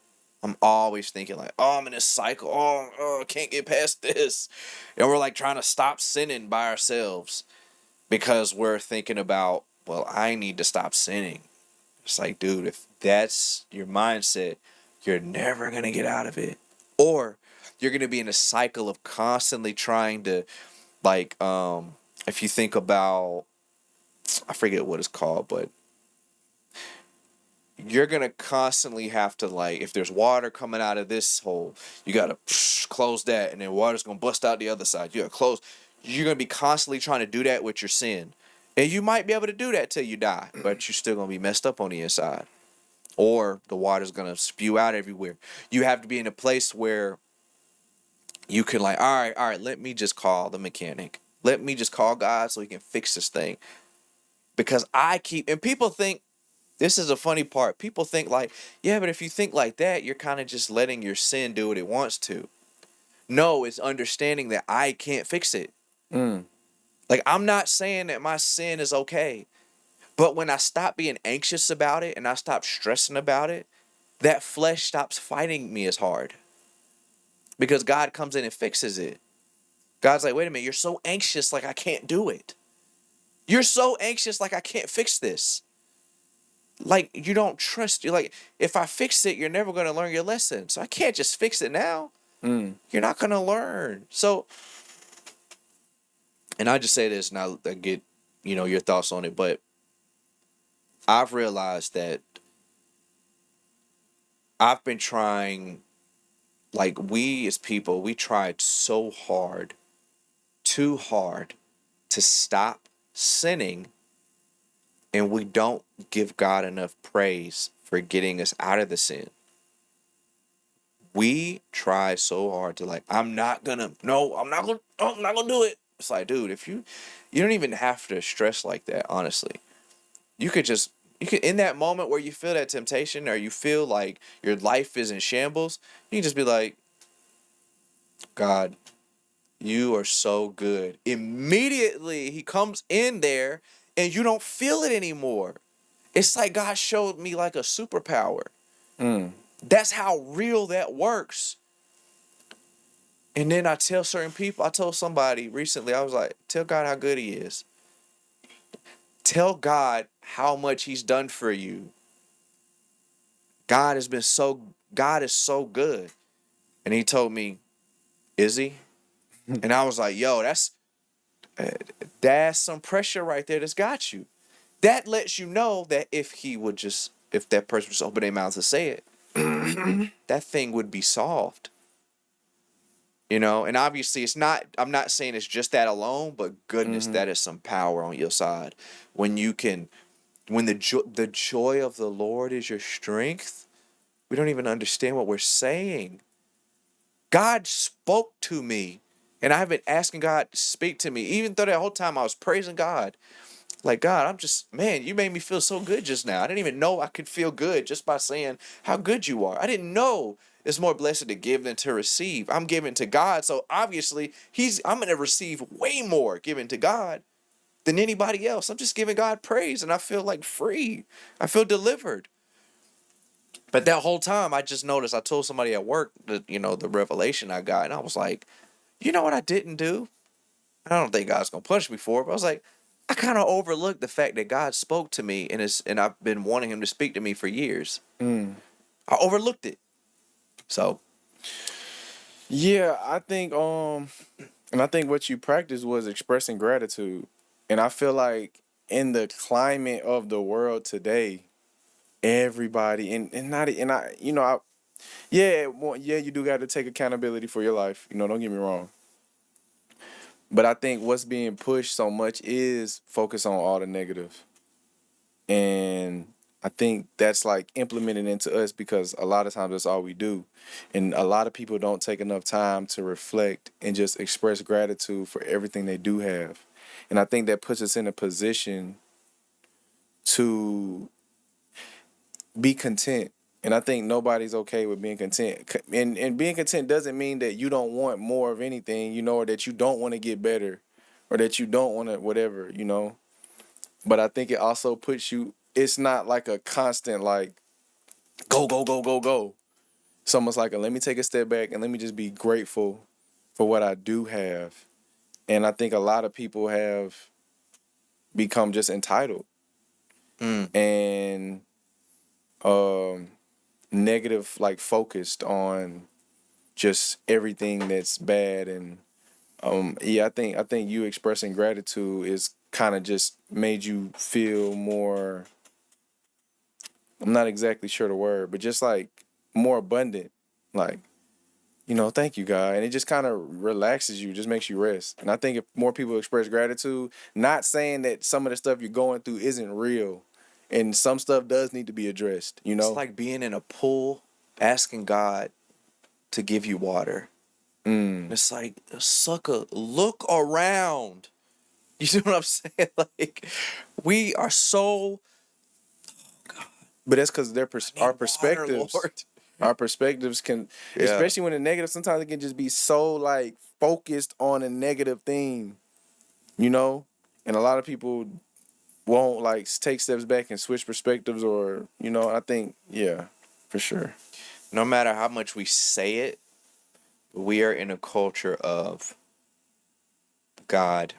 I'm always thinking like, oh, I'm in this cycle. Oh, I can't get past this. And we're like trying to stop sinning by ourselves because we're thinking about, well, I need to stop sinning. It's like, dude, if that's your mindset, you're never going to get out of it. Or you're going to be in a cycle of constantly trying to like if you think about, I forget what it's called, but you're gonna constantly have to like, if there's water coming out of this hole, you gotta close that, and then water's gonna bust out the other side. You gotta close. You're gonna be constantly trying to do that with your sin, and you might be able to do that till you die, but you're still gonna be messed up on the inside, or the water's gonna spew out everywhere. You have to be in a place where you can like, all right, let me just call the mechanic. Let me just call God so he can fix this thing. Because and people think, this is a funny part. People think like, yeah, but if you think like that, you're kind of just letting your sin do what it wants to. No, it's understanding that I can't fix it. Mm. Like, I'm not saying that my sin is okay. But when I stop being anxious about it and I stop stressing about it, that flesh stops fighting me as hard. Because God comes in and fixes it. God's like, wait a minute, you're so anxious like I can't do it. You're so anxious like I can't fix this. Like, you don't trust. You're like, if I fix it, you're never going to learn your lesson. So I can't just fix it now. Mm. You're not going to learn. So, and I just say this and I get, your thoughts on it, but I've realized that I've been trying, like, we as people, we tried so hard, too hard to stop sinning, and we don't give God enough praise for getting us out of the sin. We try so hard to like, I'm not gonna do it. It's like, dude, if you don't even have to stress like that, honestly. You could in that moment where you feel that temptation or you feel like your life is in shambles, you can just be like, God, you are so good. Immediately he comes in there and you don't feel it anymore. It's like God showed me like a superpower. Mm. That's how real that works. And then I tell certain people, I told somebody recently, I was like, tell God how good he is. Tell God how much he's done for you. God is so good. And he told me, is he? And I was like, yo, that's some pressure right there that's got you. That lets you know that if that person just open their mouth to say it, that thing would be solved. And obviously I'm not saying it's just that alone, but goodness, Mm-hmm. that is some power on your side. When the joy of the Lord is your strength, we don't even understand what we're saying. God spoke to me, and I've been asking God to speak to me, even though that whole time I was praising God. Like, God, man, you made me feel so good just now. I didn't even know I could feel good just by saying how good you are. I didn't know it's more blessed to give than to receive. I'm giving to God, so obviously I'm going to receive way more given to God. than anybody else. I'm just giving God praise and I feel like free. I feel delivered. But that whole time I just noticed, I told somebody at work that, the revelation I got, and I was like, you know what I didn't do? I don't think God's gonna punish me for it, but I was like, I kind of overlooked the fact that God spoke to me and I've been wanting him to speak to me for years. Mm. I overlooked it. So Yeah, I think and I think what you practiced was expressing gratitude. And I feel like in the climate of the world today, everybody and not and I yeah, well, yeah, you do got to take accountability for your life. Don't get me wrong. But I think what's being pushed so much is focus on all the negative. And I think that's like implemented into us because a lot of times that's all we do. And a lot of people don't take enough time to reflect and just express gratitude for everything they do have. And I think that puts us in a position to be content. And I think nobody's okay with being content. And being content doesn't mean that you don't want more of anything, or that you don't want to get better or that you don't want to whatever. But I think it also puts you, it's not like a constant, like, go, go, go, go, go. It's almost like let me take a step back and let me just be grateful for what I do have. And I think a lot of people have become just entitled mm, and negative, like focused on just everything that's bad. And yeah, I think you expressing gratitude is kind of just made you feel more, I'm not exactly sure the word, but just like more abundant. Like, thank you, God. And it just kind of relaxes you, just makes you rest. And I think if more people express gratitude, not saying that some of the stuff you're going through isn't real and some stuff does need to be addressed, you it's know? like being in a pool, asking God to give you water. Mm. It's like, sucker, look around. You see what I'm saying? Like, we are so. But that's because I our need water, perspectives, Lord. our perspectives can, Yeah. especially when the negative, sometimes it can just be so like focused on a negative thing, you know? And a lot of people won't like take steps back and switch perspectives or, I think, yeah, for sure. No matter how much we say it, we are in a culture of, God,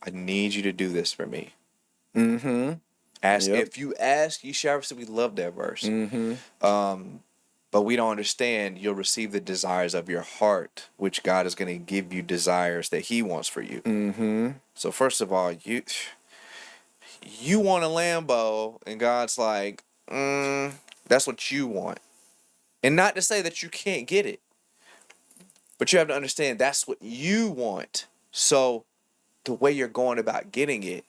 I need you to do this for me. Mm-hmm. Ask, Yep. if you ask, you shall receive. We love that verse. Mm-hmm. But we don't understand you'll receive the desires of your heart, which God is going to give you desires that He wants for you. Mm-hmm. So first of all, you want a Lambo, and God's like, that's what you want. And not to say that you can't get it, but you have to understand that's what you want. So the way you're going about getting it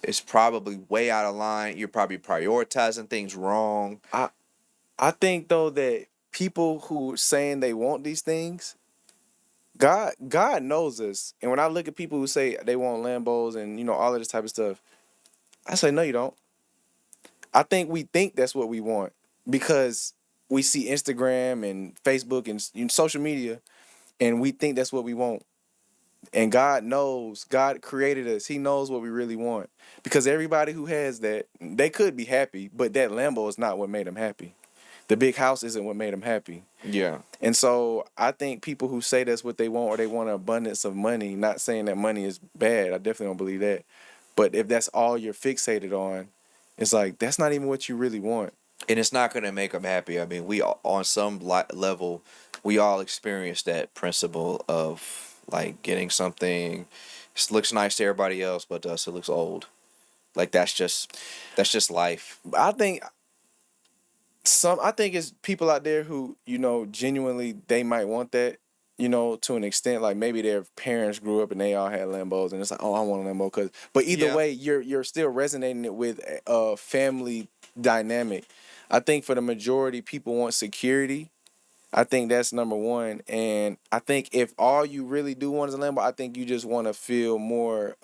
is probably way out of line. You're probably prioritizing things wrong. I I think though that people who saying they want these things, God knows us. And when I look at people who say they want Lambos and all of this type of stuff, I say no, you don't. I think we think that's what we want because we see Instagram and Facebook and social media, and we think that's what we want. And God knows, God created us. He knows what we really want. Because everybody who has that, they could be happy, but that Lambo is not what made them happy. The big house isn't what made them happy. Yeah. And so I think people who say that's what they want or they want an abundance of money, not saying that money is bad. I definitely don't believe that. But if that's all you're fixated on, it's like, that's not even what you really want. And it's not going to make them happy. I mean, we all, on some level, we all experience that principle of like getting something. It looks nice to everybody else, but to us it looks old. Like that's just life. I think I think it's people out there who, genuinely they might want that, to an extent. Like maybe their parents grew up and they all had Lambos and it's like, oh, I want a Lambo but either Yeah. way, you're still resonating it with a family dynamic. I think for the majority, people want security. I think that's number one. And I think if all you really do want is a Lambo, I think you just want to feel more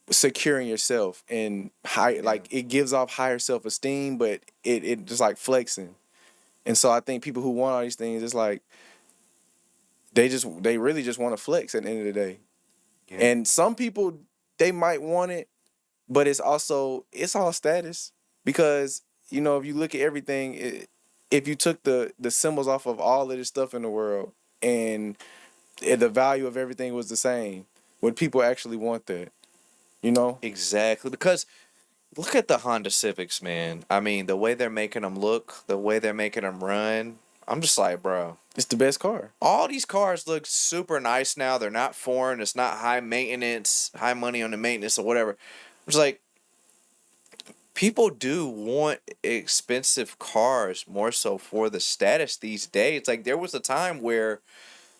secure in yourself and high, Yeah. like it gives off higher self-esteem, but it just like flexing. And so I think people who want all these things, it's like they really just want to flex at the end of the day. Yeah. And some people, they might want it, but it's all status, because if you look at everything, if you took the symbols off of all of this stuff in the world, and the value of everything was the same, would people actually want that? You know, Exactly. Because look at the Honda Civics, man. I mean, the way they're making them look, the way they're making them run. I'm just like, bro. it's the best car. All these cars look super nice now. They're not foreign. It's not high maintenance, high money on the maintenance or whatever. It's like people do want expensive cars more so for the status these days. Like there was a time where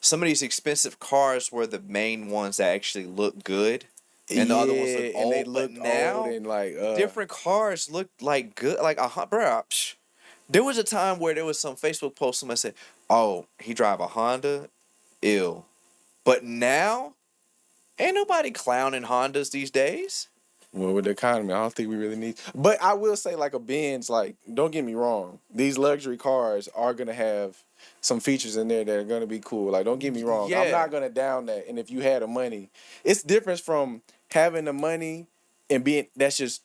some of these expensive cars were the main ones that actually look good, and the other ones look Yeah, and they old. But looked old now and like different cars look like good. Like bro. There was a time where there was some Facebook post somebody said, "Oh, he drive a Honda, ill." But now, ain't nobody clowning Hondas these days. well, with the economy, I don't think we really need. But I will say, like a Benz, like don't get me wrong, these luxury cars are gonna have some features in there that are gonna be cool. Like don't get me wrong, I'm Yeah. not gonna down that. And if you had the money, it's different from having the money and being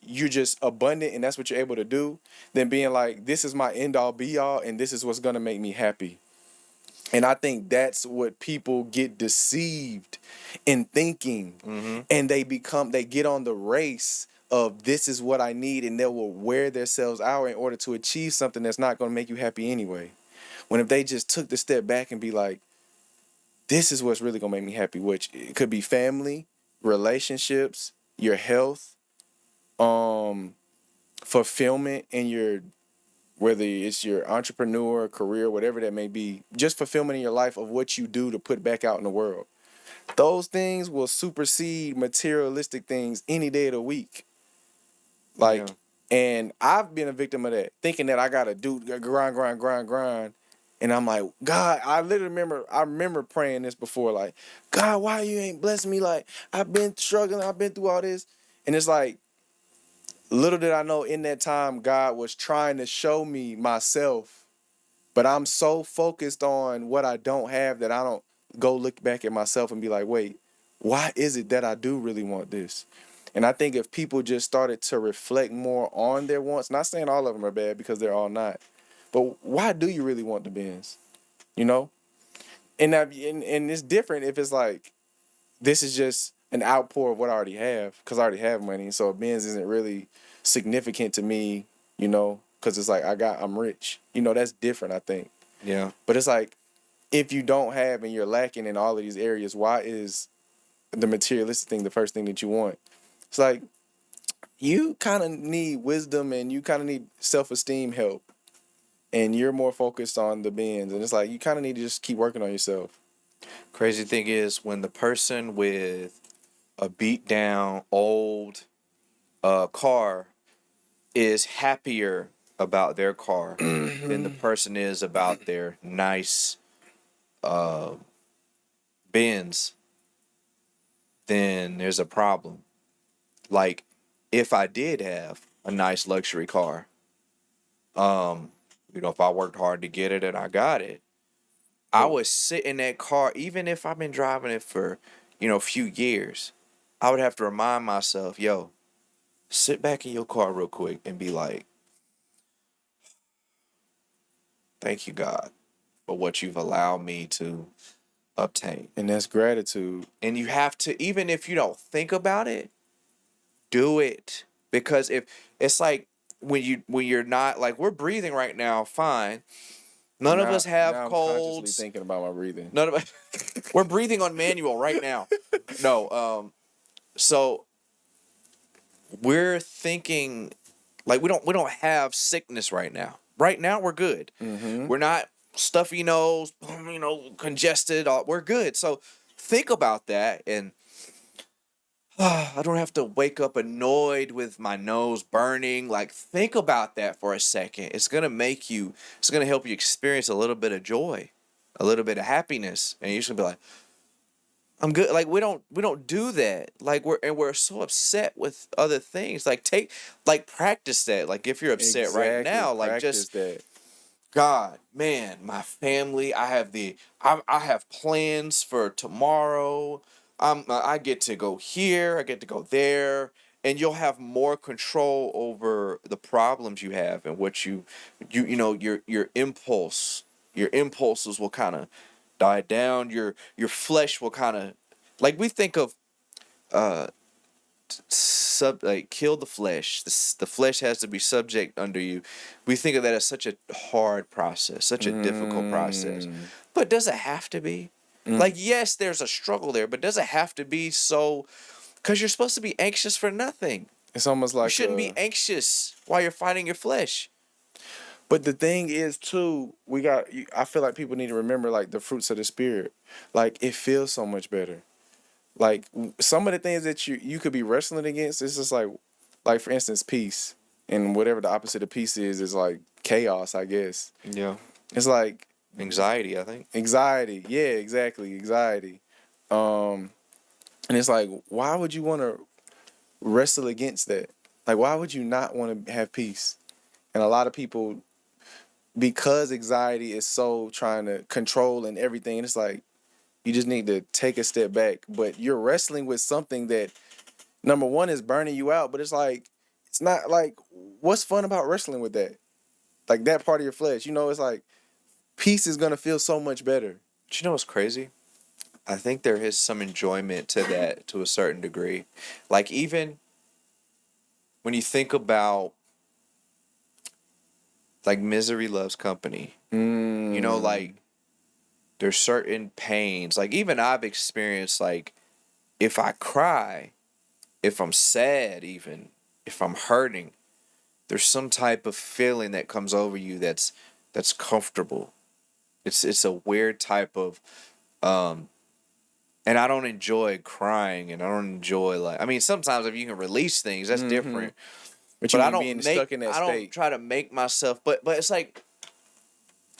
you're just abundant and that's what you're able to do, than being like this is my end all be all and this is what's gonna make me happy. And I think that's what people get deceived in thinking. Mm-hmm. And they get on the race of this is what I need, and they will wear themselves out in order to achieve something that's not going to make you happy anyway. When if they just took the step back and be like, this is what's really going to make me happy, which it could be family, relationships, your health, um, fulfillment in your, whether it's your entrepreneur career, whatever that may be, just fulfillment in your life of what you do to put back out in the world. Those things will supersede materialistic things any day of the week. Yeah. Like, and I've been a victim of that, thinking that I gotta do grind, grind, grind, grind. And I'm like, God, I remember praying this before, like, God, why you ain't blessing me? Like, I've been struggling, I've been through all this. And it's like, little did I know in that time, God was trying to show me myself. But I'm so focused on what I don't have that I don't go look back at myself and be like, wait, why is it that I do really want this? And I think if people just started to reflect more on their wants, not saying all of them are bad because they're all not, but why do you really want the Benz? You know? And it's different if it's like, this is just an outpour of what I already have because I already have money. So a Benz isn't really significant to me, because it's like I'm rich. That's different, I think. Yeah. But it's like, if you don't have and you're lacking in all of these areas, why is the materialistic thing the first thing that you want? It's like, you kind of need wisdom and you kind of need self-esteem help. And you're more focused on the bins. And it's like, you kind of need to just keep working on yourself. Crazy thing is when the person with a beat down old car is happier about their car than the person is about their nice uh, Benz, then there's a problem. Like if I did have a nice luxury car, if I worked hard to get it and I got it, I would sit in that car, even if I've been driving it for, a few years. I would have to remind myself, yo, sit back in your car real quick and be like, thank you, God, for what you've allowed me to obtain. And that's gratitude. And you have to, even if you don't think about it, do it. Because if it's like when you're not like we're breathing right now, fine. None of Now, us have now I'm consciously colds. thinking about my breathing. None of us we're breathing on manual right now. No, so we're thinking like we don't have sickness right now. Right now we're good. Mm-hmm. We're not stuffy nose, congested. We're good. So think about that, and I don't have to wake up annoyed with my nose burning. Like think about that for a second. It's gonna help you experience a little bit of joy, a little bit of happiness, and you're just gonna be like, I'm good. Like we don't do that. Like we're so upset with other things. Like practice that. Like if you're upset right Exactly. now, like Practice just that. God, man, my family. I have plans for tomorrow. I get to go here, I get to go there, and you'll have more control over the problems you have and what you know your impulses will kind of die down. Your flesh will kind of like we think of uh kill the flesh. The flesh has to be subject under you. We think of that as such a hard process, such a difficult process. Mm. But does it have to be? Mm. Like, yes, there's a struggle there, but does it have to be so? Because you're supposed to be anxious for nothing. It's almost You like shouldn't be anxious while you're fighting your flesh. but the thing is too, I feel like people need to remember like the fruits of the spirit. Like it feels so much better. Like some of the things that you could be wrestling against, it's just like for instance, peace. And whatever the opposite of peace is like chaos, I guess. Yeah. It's like Anxiety, I think. anxiety. Yeah, exactly. Anxiety. Um, and it's like, why would you want to wrestle against that? Like, why would you not want to have peace? And a lot of people, because anxiety is so trying to control and everything, it's like you just need to take a step back. But you're wrestling with something that number one is burning you out, but it's like it's not like what's fun about wrestling with that? Like that part of your flesh, it's like peace is gonna feel so much better. Do you know what's crazy? I think there is some enjoyment to that to a certain degree. Like, even when you think about like misery loves company, Mm. like there's certain pains. Like, even I've experienced, like, if I cry, if I'm sad, even if I'm hurting, there's some type of feeling that comes over you that's comfortable. It's a weird type of um and I don't enjoy crying, and I don't enjoy, like, I mean, sometimes if you can release things, that's Mm-hmm. different. But you But mean being stuck in that I don't state? try to make myself, but it's like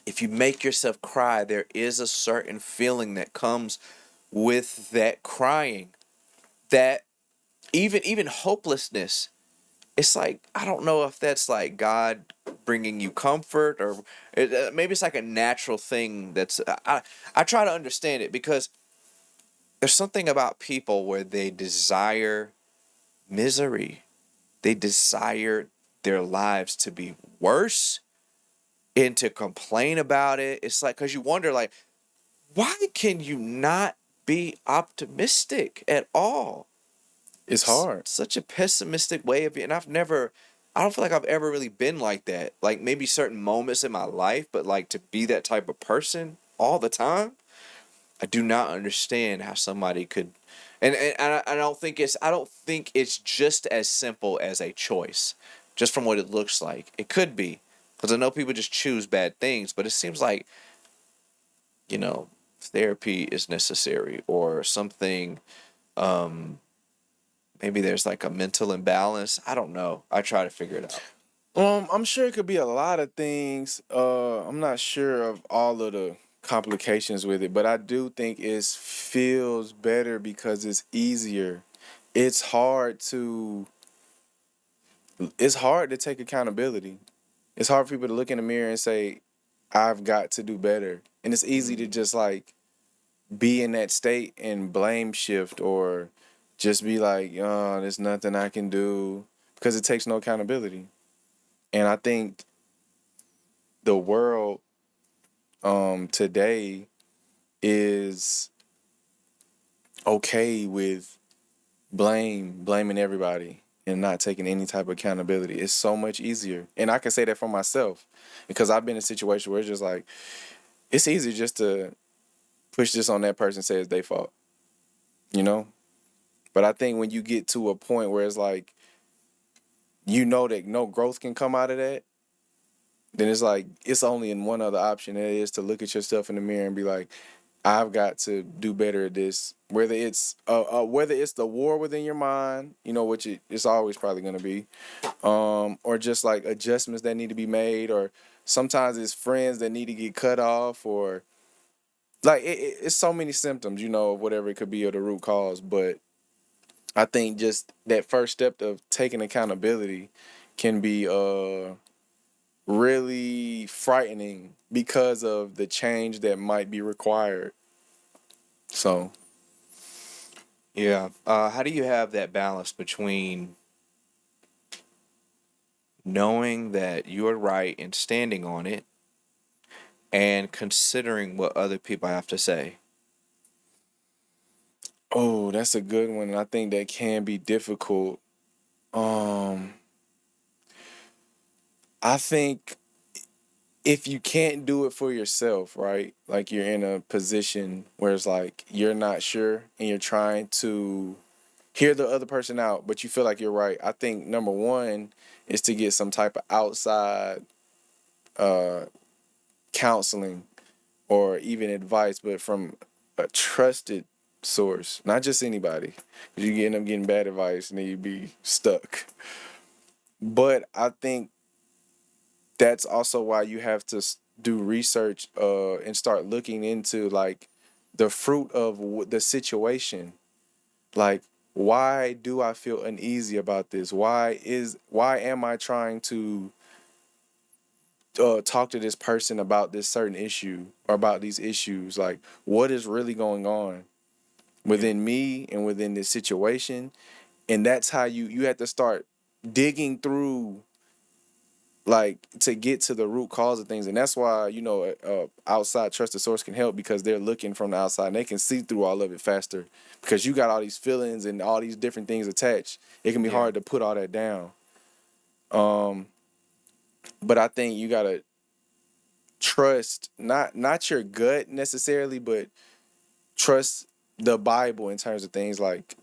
if you make yourself cry, there is a certain feeling that comes with that crying, that even hopelessness. It's like, I don't know if that's like God bringing you comfort, or maybe it's like a natural thing that's I try to understand it, because there's something about people where they desire misery. They desire their lives to be worse and to complain about it. It's like, because you wonder, like, why can you not be optimistic at all? It's hard. Such a pessimistic way of being. I don't feel like I've ever really been like that. Like, maybe certain moments in my life, but like to be that type of person all the time, I do not understand how somebody could. And I don't think it's just as simple as a choice, just from what it looks like. It could be, because I know people just choose bad things, but it seems like, you know, therapy is necessary, or something. Um, Maybe there's like a mental imbalance. I don't know. I try to figure it out. I'm sure it could be a lot of things. I'm not sure of all of the complications with it, but I do think it feels better because it's easier. It's hard to it's hard to take accountability. It's hard for people to look in the mirror and say, I've got to do better. And it's easy to just like be in that state and blame shift or just be like, oh, there's nothing I can do because it takes no accountability. And I think the world today is okay with blaming everybody and not taking any type of accountability. It's so much easier. And I can say that for myself because I've been in a situation where it's just like, it's easy just to push this on that person and say it's their fault, you know? But I think when you get to a point where it's like, that no growth can come out of that, then it's like, it's only in one other option. And it is to look at yourself in the mirror and be like, I've got to do better at this. Whether it's the war within your mind, which it's always probably going to be, or just like adjustments that need to be made, or sometimes it's friends that need to get cut off, or like it's so many symptoms, of whatever it could be or the root cause. But I think just that first step of taking accountability can be really frightening because of the change that might be required. So Yeah. How do you have that balance between knowing that you are right and standing on it and considering what other people have to say? Oh, that's a good one. I think that can be difficult. Um, I think if you can't do it for yourself, right? Like you're in a position where it's like you're not sure and you're trying to hear the other person out, but you feel like you're right. I think number one is to get some type of outside uh, counseling or even advice, but from a trusted source, not just anybody. 'Cause you end up getting bad advice and then you be stuck. But I think that's also why you have to do research and start looking into like the fruit of the situation. Like, why do I feel uneasy about this? Why am I trying to talk to this person about this certain issue or about these issues? Like, what is really going on Yeah. within me and within this situation? And that's how you have to start digging through, like, to get to the root cause of things. And that's why, outside trusted source can help, because they're looking from the outside and they can see through all of it faster, because you got all these feelings and all these different things attached. It can be Yeah. hard to put all that down. um but I think you gotta trust, not your gut necessarily, but trust the Bible in terms of things like,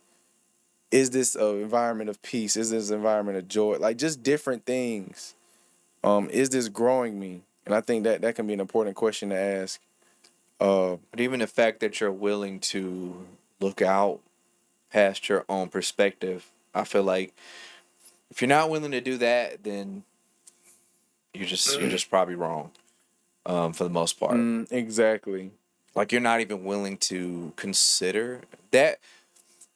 is this an environment of peace, is this an environment of joy, like just different things. Is this growing me? And I think that that can be an important question to ask. But even the fact that you're willing to look out past your own perspective, I feel like if you're not willing to do that, then you're just probably wrong. For the most part, Exactly. like you're not even willing to consider that.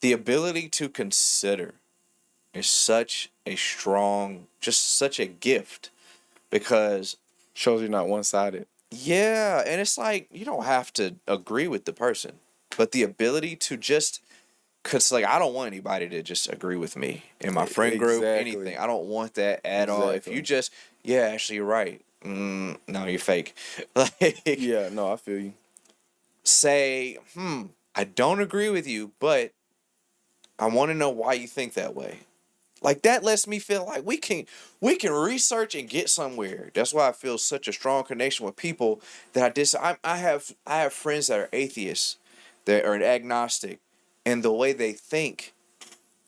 The ability to consider is such a strong, just such a gift, because Shows you're not one-sided. yeah, and it's like you don't have to agree with the person, but the ability to just, cause like I don't want anybody to just agree with me in my friend group, anything. Exactly. I don't want that at all. If you Exactly. just, yeah, actually you're right. No, you're fake. Like, Yeah, no, I feel you. say, I don't agree with you, but I want to know why you think that way. Like that lets me feel like we can research and get somewhere. That's why I feel such a strong connection with people that I have friends that are atheists, that are agnostic, and the way they think,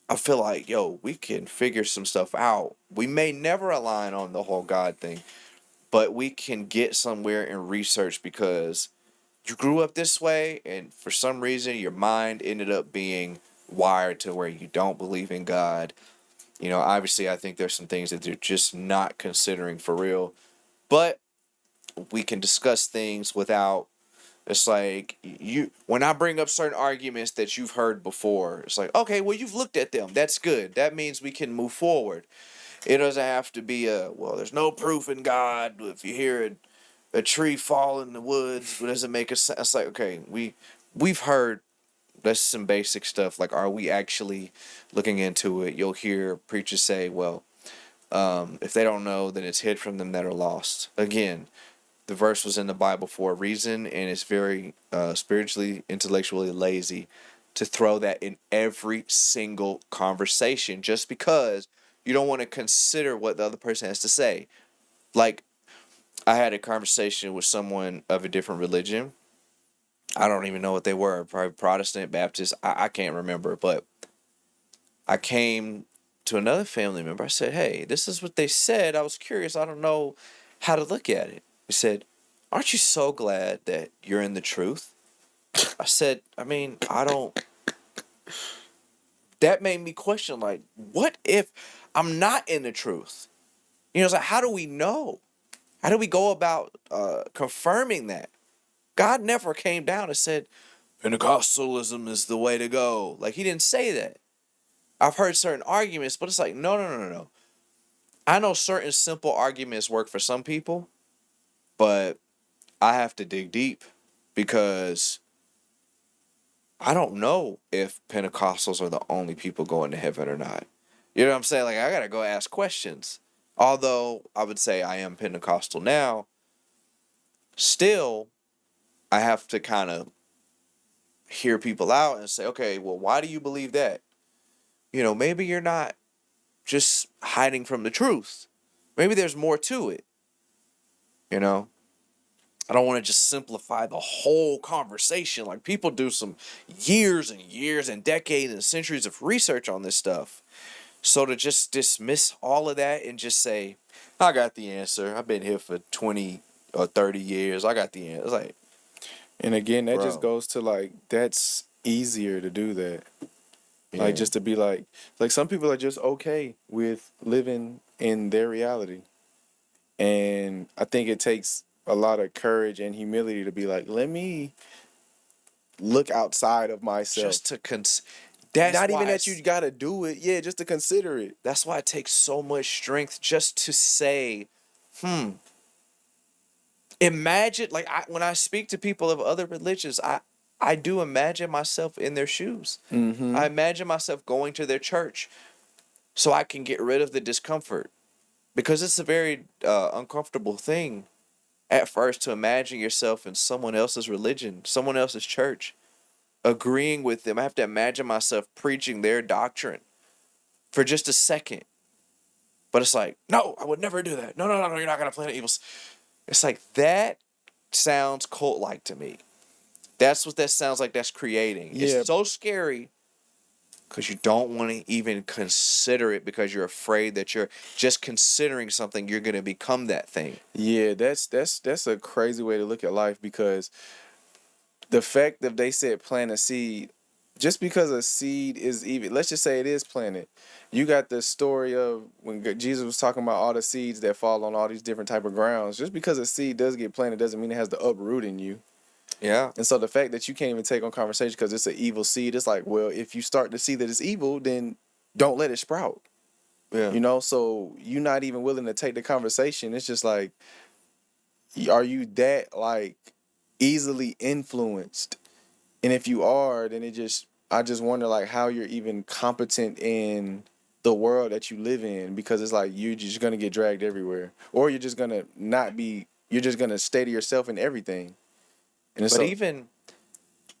I feel like, yo, we can figure some stuff out. We may never align on the whole God thing, but we can get somewhere in research because you grew up this way, and for some reason your mind ended up being wired to where you don't believe in God. Obviously, I think there's some things that they're just not considering for real, but we can discuss things without. It's like when I bring up certain arguments that you've heard before, it's like, okay, well, you've looked at them. That's good. That means we can move forward. It doesn't have to be well, there's no proof in God. If you hear a tree fall in the woods, it doesn't make a sense. It's like, okay, we've heard. That's some basic stuff. Like, are we actually looking into it? You'll hear preachers say, well, if they don't know, then it's hid from them that are lost. Again, the verse was in the Bible for a reason, and it's very spiritually, intellectually lazy to throw that in every single conversation just because you don't want to consider what the other person has to say. Like, I had a conversation with someone of a different religion. I don't even know what they were, probably Protestant, Baptist. I can't remember, but I came to another family member. I said, hey, this is what they said. I was curious. I don't know how to look at it. He said, aren't you so glad that you're in the truth? I said, I mean, I don't. That made me question, like, what if I'm not in the truth? It's like, how do we know? How do we go about confirming that? God never came down and said, Pentecostalism is the way to go. Like, he didn't say that. I've heard certain arguments, but it's like, no, no, no, no, no. I know certain simple arguments work for some people, but I have to dig deep because I don't know if Pentecostals are the only people going to heaven or not. You know what I'm saying? Like, I got to go ask questions. Although I would say I am Pentecostal now, still, I have to kind of hear people out and say, okay, well, why do you believe that? You know, maybe you're not just hiding from the truth. Maybe there's more to it. You know, I don't want to just simplify the whole conversation. Like, people do some years and years and decades and centuries of research on this stuff. So to just dismiss all of that and just say, I got the answer. I've been here for 20 or 30 years. I got the answer. It's like, And again, that just bro, goes to like that's easier to do that. yeah, Like just to be like some people are just okay with living in their reality. And I think it takes a lot of courage and humility to be like, let me look outside of myself. just to that's Not even why that you gotta do it, yeah, just to consider it. that's why it takes so much strength just to say, imagine, like, when I speak to people of other religions, I do imagine myself in their shoes. Mm-hmm. I imagine myself going to their church so I can get rid of the discomfort, because it's a very uncomfortable thing at first to imagine yourself in someone else's religion, someone else's church, agreeing with them. I have to imagine myself preaching their doctrine for just a second. But it's like, no, I would never do that. No, no, no, no, you're not going to plan evils. It's like, that sounds cult-like to me. That's what that sounds like that's creating. Yeah. It's so scary because you don't want to even consider it, because you're afraid that you're just considering something, you're going to become that thing. Yeah, that's a crazy way to look at life, because the fact that they said plant a seed, just because a seed is even, let's just say it is planted. You got the story of when Jesus was talking about all the seeds that fall on all these different type of grounds. Just because a seed does get planted doesn't mean it has to uproot in you. Yeah. And so the fact that you can't even take on conversation because it's an evil seed, it's like, well, if you start to see that it's evil, then don't let it sprout. Yeah. You know, so you're not even willing to take the conversation. It's just like, are you that like easily influenced? And if you are, then I just wonder like how you're even competent in the world that you live in, because it's like you're just gonna get dragged everywhere, or you're just gonna not be. You're just gonna stay to yourself in everything. And But so, even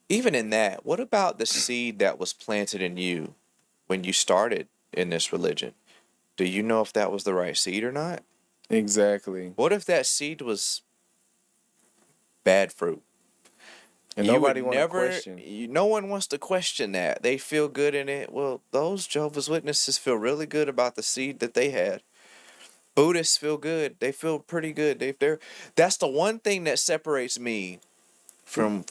in that, what about the seed that was planted in you when you started in this religion? Do you know if that was the right seed or not? exactly, What if that seed was bad fruit? and You would nobody want to never, question. no one wants to question that. They feel good in it. Well, those Jehovah's Witnesses feel really good about the seed that they had. Buddhists feel good. They feel pretty good. That's the one thing that separates me from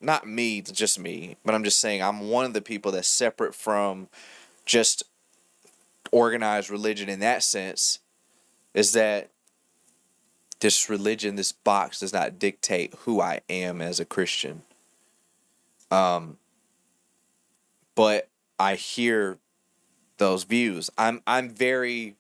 not me, just me, but I'm just saying I'm one of the people that's separate from just organized religion in that sense, is that this religion, this box, does not dictate who I am as a Christian. But I hear those views. I'm very,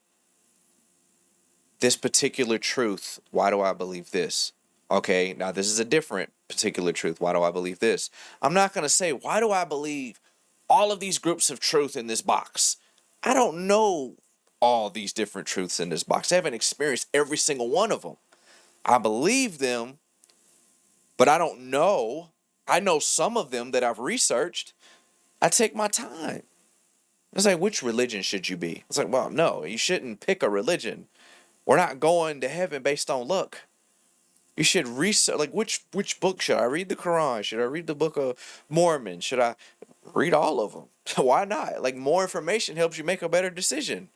this particular truth, why do I believe this? Okay, now this is a different particular truth. Why do I believe this? I'm not going to say, why do I believe all of these groups of truth in this box? I don't know all these different truths in this box. I haven't experienced every single one of them. I believe them, but I don't know. I know some of them that I've researched. I take my time. It's like, which religion should you be? It's like, well, no, you shouldn't pick a religion. We're not going to heaven based on luck. You should research, like, which book should I read? The Quran? Should I read the Book of Mormon? Should I read all of them? Why not? Like, more information helps you make a better decision.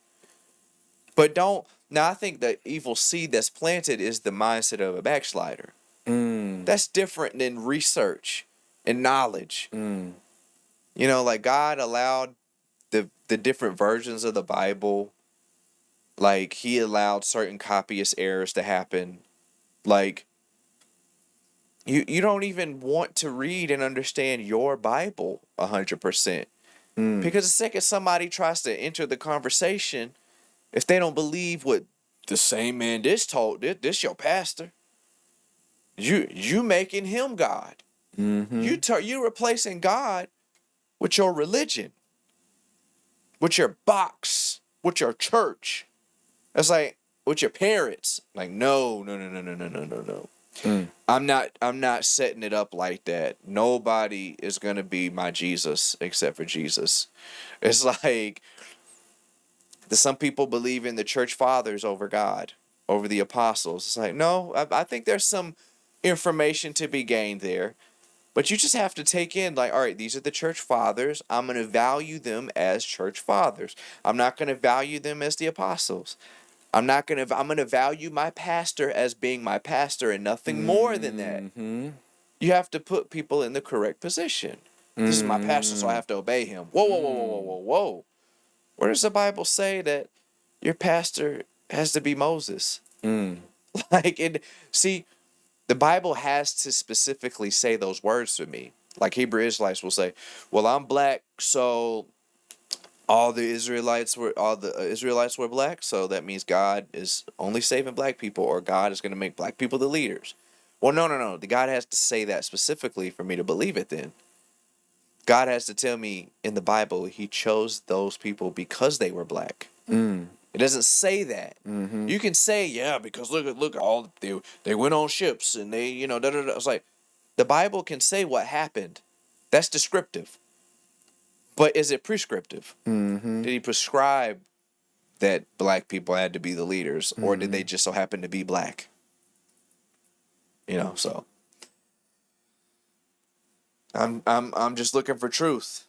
But don't. Now, I think the evil seed that's planted is the mindset of a backslider. That's different than research and knowledge. You know, like, God allowed the different versions of the Bible. Like, he allowed certain copyist errors to happen. Like, you don't even want to read and understand your Bible 100%. Because the second somebody tries to enter the conversation, if they don't believe what the same man this told, this your pastor, you making him God. You're replacing God with your religion, with your box, with your church. It's like with your parents. Like, no, no, no, no, no, no, no, no, no. I'm not setting it up like that. Nobody is gonna be my Jesus except for Jesus. It's like some people believe in the church fathers over God, over the apostles. It's like, no, I think there's some information to be gained there. But you just have to take in, like, all right, these are the church fathers. I'm going to value them as church fathers. I'm not going to value them as the apostles. I'm going to value my pastor as being my pastor and nothing more than that. You have to put people in the correct position. This is my pastor, so I have to obey him. Whoa, whoa, whoa, whoa, whoa, whoa, whoa. Where does the Bible say that your pastor has to be Moses? See, the Bible has to specifically say those words to me. Like Hebrew Israelites will say, "Well, I'm black, so all the Israelites were black, so that means God is only saving black people, or God is going to make black people the leaders." Well, no, no, no. The God has to say that specifically for me to believe it. Then God has to tell me in the Bible He chose those people because they were black. It doesn't say that. You can say, yeah, because look, all they went on ships and they, da da da. It's like the Bible can say what happened. That's descriptive. But is it prescriptive? Did He prescribe that black people had to be the leaders, or did they just so happen to be black? So I'm just looking for truth.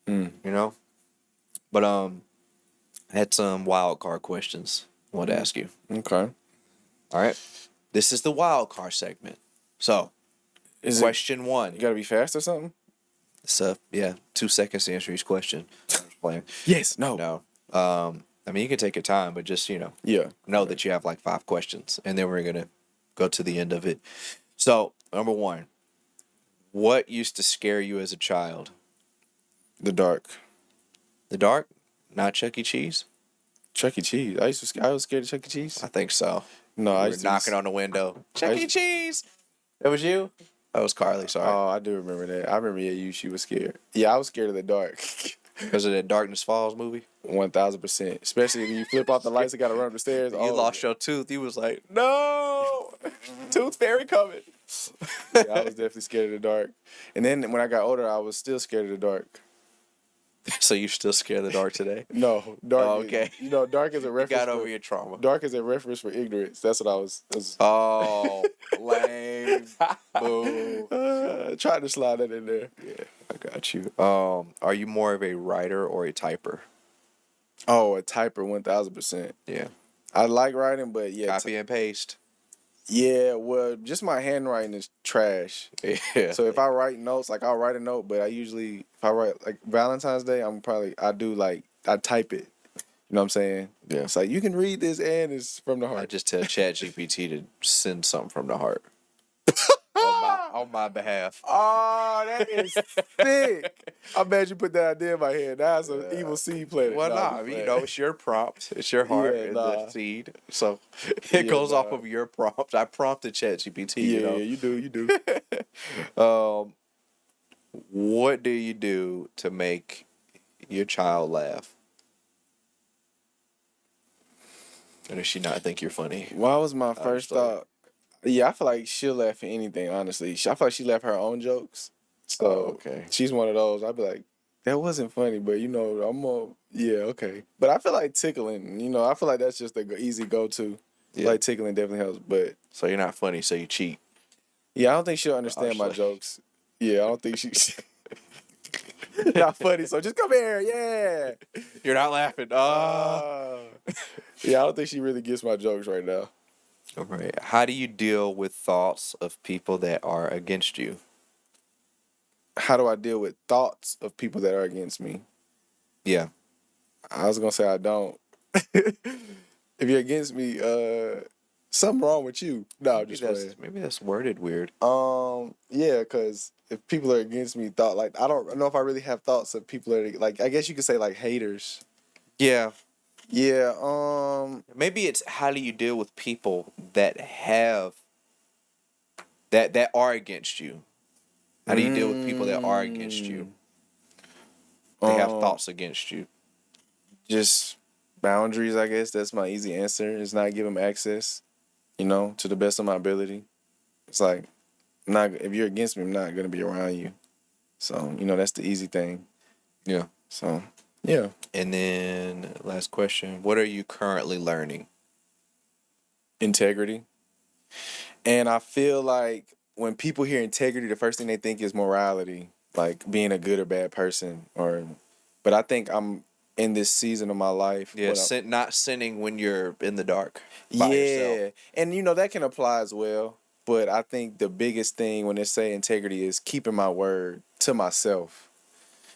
But I had some wild card questions I wanted to ask you. Okay. All right. This is the wild card segment. So, question one. You gotta be fast or something? So, 2 seconds to answer each question. I'm just playing. Yes. No. No. I mean, you can take your time, but just, know that you have like 5 questions, and then we're going to go to the end of it. So, number 1, what used to scare you as a child? The dark. The dark? Not Chuck E. Cheese? Chuck E. Cheese. I was scared of Chuck E. Cheese. I think so. No, I You used were to knocking on the window. Chuck E. Cheese! That was you? That was Carly, sorry. Oh, I do remember that. I remember, she was scared. Yeah, I was scared of the dark. Because of that Darkness Falls movie? 1000%. Especially when you flip off the lights and gotta run up the stairs. You lost your tooth. You was like, no! Tooth fairy coming. Yeah, I was definitely scared of the dark. And then when I got older, I was still scared of the dark. So you're still scared of the dark today? No, dark. Oh, okay. Dark is a reference. You got over your trauma. Dark is a reference for ignorance. That's what I was. Oh, lame. Boo. Trying to slide that in there. Yeah, I got you. Are you more of a writer or a typer? Oh, a typer, 1000%. Yeah. I like writing, but yeah. Copy and paste. Yeah, well, just my handwriting is trash. Yeah. So if I write notes, like I'll write a note, but if I write like Valentine's Day, I type it. You know what I'm saying? Yeah. It's like you can read this and it's from the heart. I just tell ChatGPT to send something from the heart. on my behalf. Oh, that is sick. I'm mad you put that idea in my head. That's an evil seed planted. Well, it's your prompt. It's your heart and the seed. So it goes off of your prompt. I prompted ChatGPT. Yeah, you do. What do you do to make your child laugh? And does she not think you're funny? What was my first thought? Yeah, I feel like she'll laugh at anything, honestly. I feel like she laugh at her own jokes. So, okay. She's one of those. I'd be like, that wasn't funny, but, okay. But I feel like tickling, I feel like that's just an easy go-to. Yeah. Like, tickling definitely helps, but... So you're not funny, so you cheat. Yeah, I don't think she'll understand my jokes. Yeah, I don't think she... Not funny, so just come here, yeah. You're not laughing. Yeah, I don't think she really gets my jokes right now. All right. How do you deal with thoughts of people that are against you? How do I deal with thoughts of people that are against me? Yeah. I was going to say I don't. If you're against me, something wrong with you. No, maybe that's worded weird. Yeah, because if people are against me, I don't know if I really have thoughts of people that are, like, I guess you could say, like, haters. Yeah. Yeah, maybe it's how do you deal with people that have that are against you? How do you deal with people that are against you? They have Um, thoughts against you. just boundaries, I guess. That's my easy answer. Is not give them access, to the best of my ability. It's like, not if you're against me, I'm not gonna be around you. So, that's the easy thing. Yeah. So, yeah. And then last question: what are you currently learning? Integrity. And I feel like when people hear integrity, the first thing they think is morality, like being a good or bad person. But I think I'm in this season of my life. Yeah, not sinning when you're in the dark by yourself. Yeah, and that can apply as well. But I think the biggest thing when they say integrity is keeping my word to myself,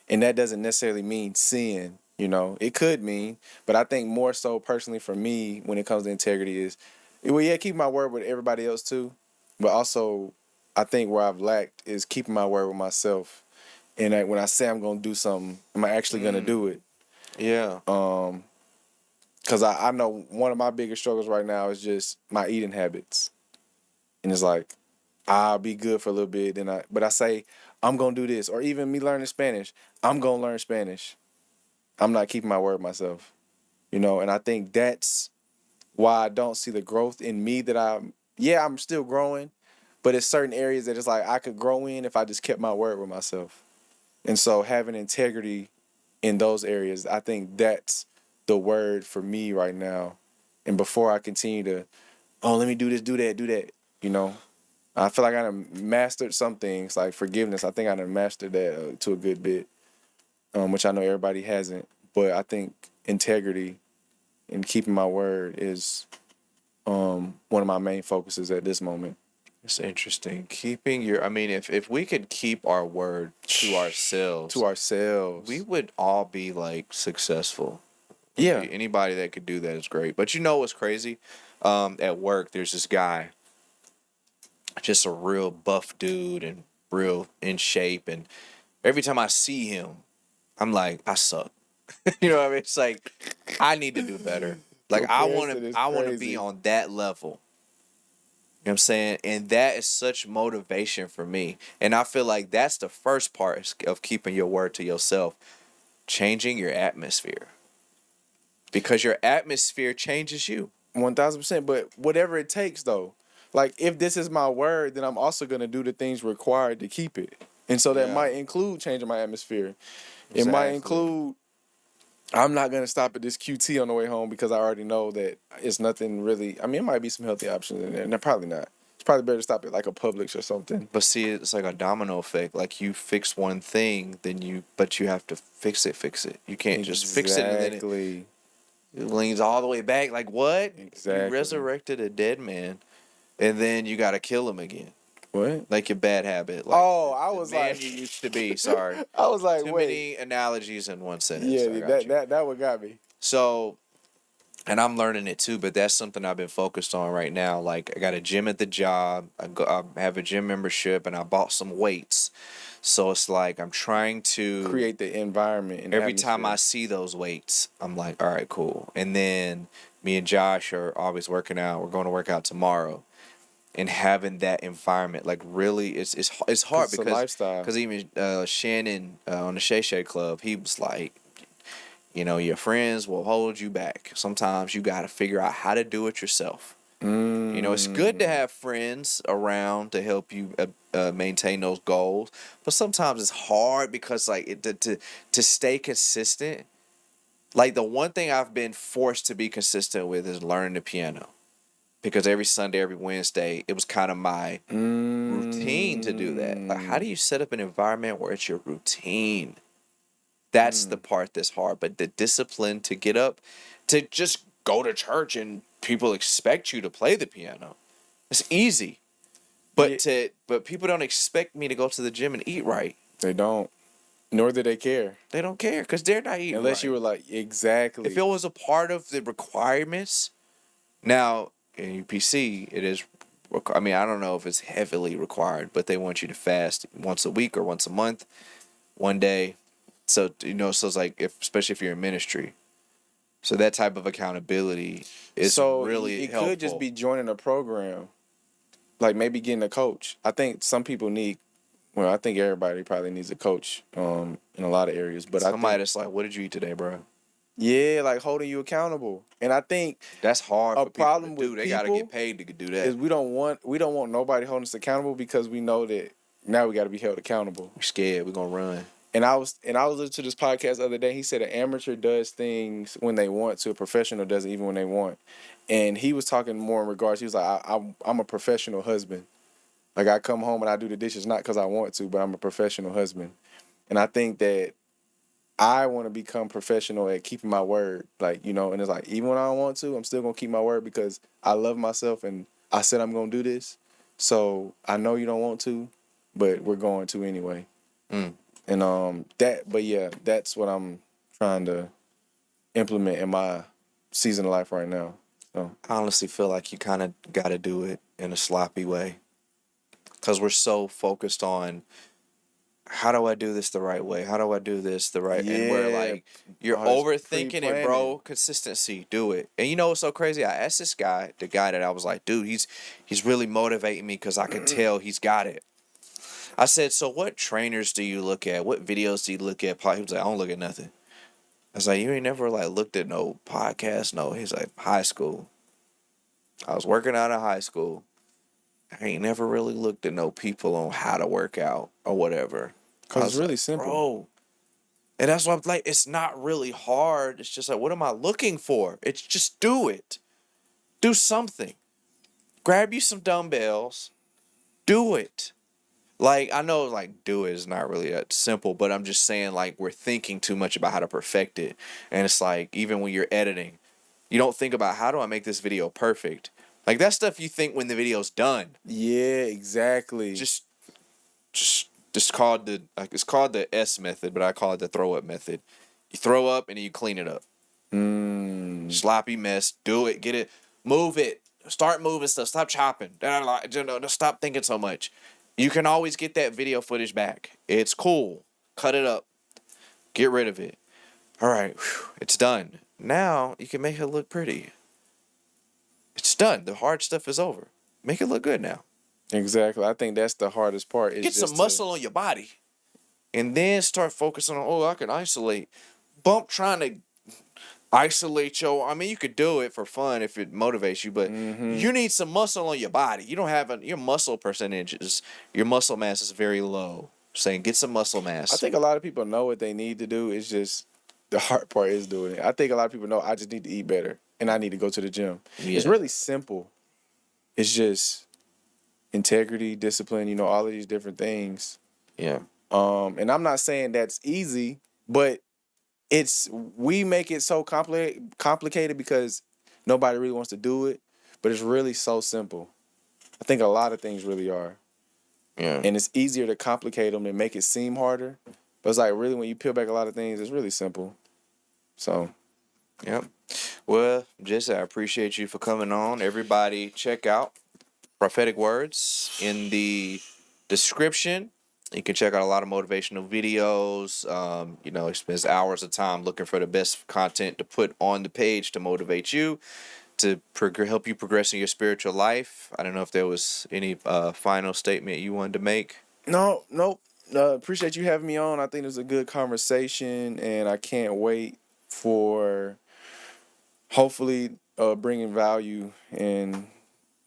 and that doesn't necessarily mean sin. It could mean, but I think more so personally for me when it comes to integrity is, well, yeah, keep my word with everybody else too, but also I think where I've lacked is keeping my word with myself. And when I say I'm gonna do something, am I actually gonna do it? Yeah. Because I know one of my biggest struggles right now is just my eating habits, and it's like I'll be good for a little bit, but I say I'm gonna do this, or even me learning Spanish, I'm gonna learn Spanish. I'm not keeping my word myself, and I think that's why I don't see the growth in me that I'm still growing, but it's certain areas that it's like I could grow in if I just kept my word with myself. And so having integrity in those areas, I think that's the word for me right now. And before I continue to, oh, let me do this, do that, you know, I feel like I done mastered some things like forgiveness. I think I done mastered that to a good bit, which I know everybody hasn't. But I think integrity and keeping my word is one of my main focuses at this moment. It's interesting. I mean, if we could keep our word to ourselves, To ourselves. we would all be like successful. Yeah. Anybody that could do that is great. But you know what's crazy? At work, there's this guy, just a real buff dude and real in shape. And every time I see him, I'm like, I suck. You know what I mean? It's like I need to do better. Like Comparison is I want to be crazy. on that level. You know what I'm saying? And that is such motivation for me. And I feel like that's the first part of keeping your word to yourself, changing your atmosphere. Because your atmosphere changes you. 1000%. But whatever it takes, though, like if this is my word, then I'm also gonna do the things required to keep it. And so that Yeah. might include changing my atmosphere. It might Exactly. include I'm not gonna stop at this QT on the way home because I already know that it's nothing really. I mean, it might be some healthy options in there. No, probably not. It's probably better to stop at like a Publix or something. But see, it's like a domino effect. Like you fix one thing, but you have to fix it. You can't just fix it and then Exactly. it leans all the way back. Like what? You Exactly. resurrected a dead man, and then you got to kill him again. What? Like your bad habit, like Oh, I the was man like, you used to be. Sorry, I was like, too wait. many analogies in one sentence. I Yeah, got that you. that that what got me. So, and I'm learning it too, but that's something I've been focused on right now. Like I got a gym at the job. I have a gym membership, and I bought some weights. So it's like I'm trying to. Create the environment and Every time I atmosphere. see those weights, I'm like, all right, cool. And then me and Josh are always working out. We're going to work out tomorrow, and having that environment, like really, it's Cause hard it's a because lifestyle. even Shannon on the Shay Shay Club, he was like, your friends will hold you back. Sometimes you got to figure out how to do it yourself. It's good to Mm. have friends around to help you maintain those goals, but sometimes it's hard because like to stay consistent. Like the one thing I've been forced to be consistent with is learning the piano because every Sunday, every Wednesday, it was kind of my routine to do that. Like, how do Mm. you set up an environment where it's your routine? That's the Mm. part that's hard. But the discipline to get up, to just go to church and people expect you to play the piano. It's easy. Yeah, But people don't expect me to go to the gym and eat right. they don't. Nor do they care. They don't care because they're not eating Unless you right. were like, If it exactly. was a part of the requirements, now in UPC it is. I mean, I don't know if it's heavily required, but they want you to fast once a week or once a month, one day. So so it's like especially if you're in ministry, so that type of accountability is So really it could just helpful. be joining a program, like maybe getting a coach. I think some people need Well, I think everybody probably needs a coach in a lot of areas, but I Somebody think that's like, what did you eat today, bro? yeah, like holding you accountable. And I think That's hard a for people to problem do. with They got to get people paid to do is that. we don't want nobody holding us accountable because we know that now we got to be held accountable. We're scared. We're going to run. And I was listening to this podcast the other day. He said an amateur does things when they want to, a professional does it even when they want. And he was talking more in regards. He was like, I'm a professional husband. Like I come home and I do the dishes not because I want to, but I'm a professional husband. And I think that I want to become professional at keeping my word. Like, and it's like, even when I don't want to, I'm still going to keep my word because I love myself and I said I'm going to do this. So I know you don't want to, but we're going to anyway. Mm. And but yeah, that's what I'm trying to implement in my season of life right now. So I honestly feel like you kind of got to do it in a sloppy way because we're so focused on how do I do this the right way? How do I do this the right? And we're yeah, like, you're all this overthinking it, pre-planning. bro. Consistency, do it. And you know what's so crazy? I asked this guy, the guy that I was like, dude, he's really motivating me because I can tell he's got it. I said, so what trainers do you look at? What videos do you look at? He was like, I don't look at nothing. I was like, you ain't never like looked at no podcast? No. He's like, high school. I was working out of high school. I ain't never really looked at no people on how to work out or whatever. I Because it's was really like, simple. bro. And that's why I'm like, it's not really hard. It's just like, what am I looking for? It's just do it. Do something. Grab you some dumbbells. Do it. Like, I know, like, do it is not really that simple, but I'm just saying, like, we're thinking too much about how to perfect it. And it's like, even when you're editing, you don't think about how do I make this video perfect? Like, that stuff you think when the video's done. Yeah, exactly. Just just called it's called the S method, but I call it the throw up method. You throw up and then you clean it up. Sloppy mess. Do it. Get it. Move it. Start moving stuff. Stop chopping. Just stop thinking so much. You can always get that video footage back. It's cool. Cut it up. Get rid of it. All right. Whew, it's done. Now you can make it look pretty. It's done. The hard stuff is over. Make it look good now. Exactly. I think that's the hardest part. Is Get just some muscle on your body. And then start focusing on, I can isolate. Bump trying to isolate I mean, you could do it for fun if it motivates you, but you need some muscle on your body. You don't have your muscle percentages, your muscle mass is very low. Saying get some muscle mass. I think a lot of people know what they need to do. It's just the hard part is doing it. I think a lot of people know I just need to eat better and I need to go to the gym. Yeah. It's really simple. It's just integrity, discipline, all of these different things. Yeah. And I'm not saying that's easy, but we make it so complicated because nobody really wants to do it, but it's really so simple. I think a lot of things really are. Yeah. And it's easier to complicate them and make it seem harder. But it's like really when you peel back a lot of things, it's really simple. So, Yep. Well, Jesse, I appreciate you for coming on. Everybody check out Prophetic Words in the description. You can check out a lot of motivational videos. He spends hours of time looking for the best content to put on the page to motivate you, to help you progress in your spiritual life. I don't know if there was any final statement you wanted to make. nope. Appreciate you having me on. I think it was a good conversation, and I can't wait for hopefully bringing value and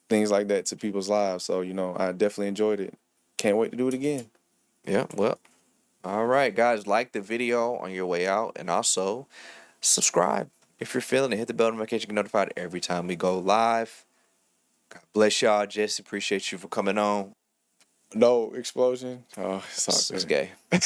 things like that to people's lives. So, I definitely enjoyed it. Can't wait to do it again. Yeah, well, all right, guys, like the video on your way out, and also subscribe if you're feeling it. Hit the bell notification, get notified every time we go live. God bless y'all. Jesse, appreciate you for coming on. No explosion. Oh, it's all It's good. gay.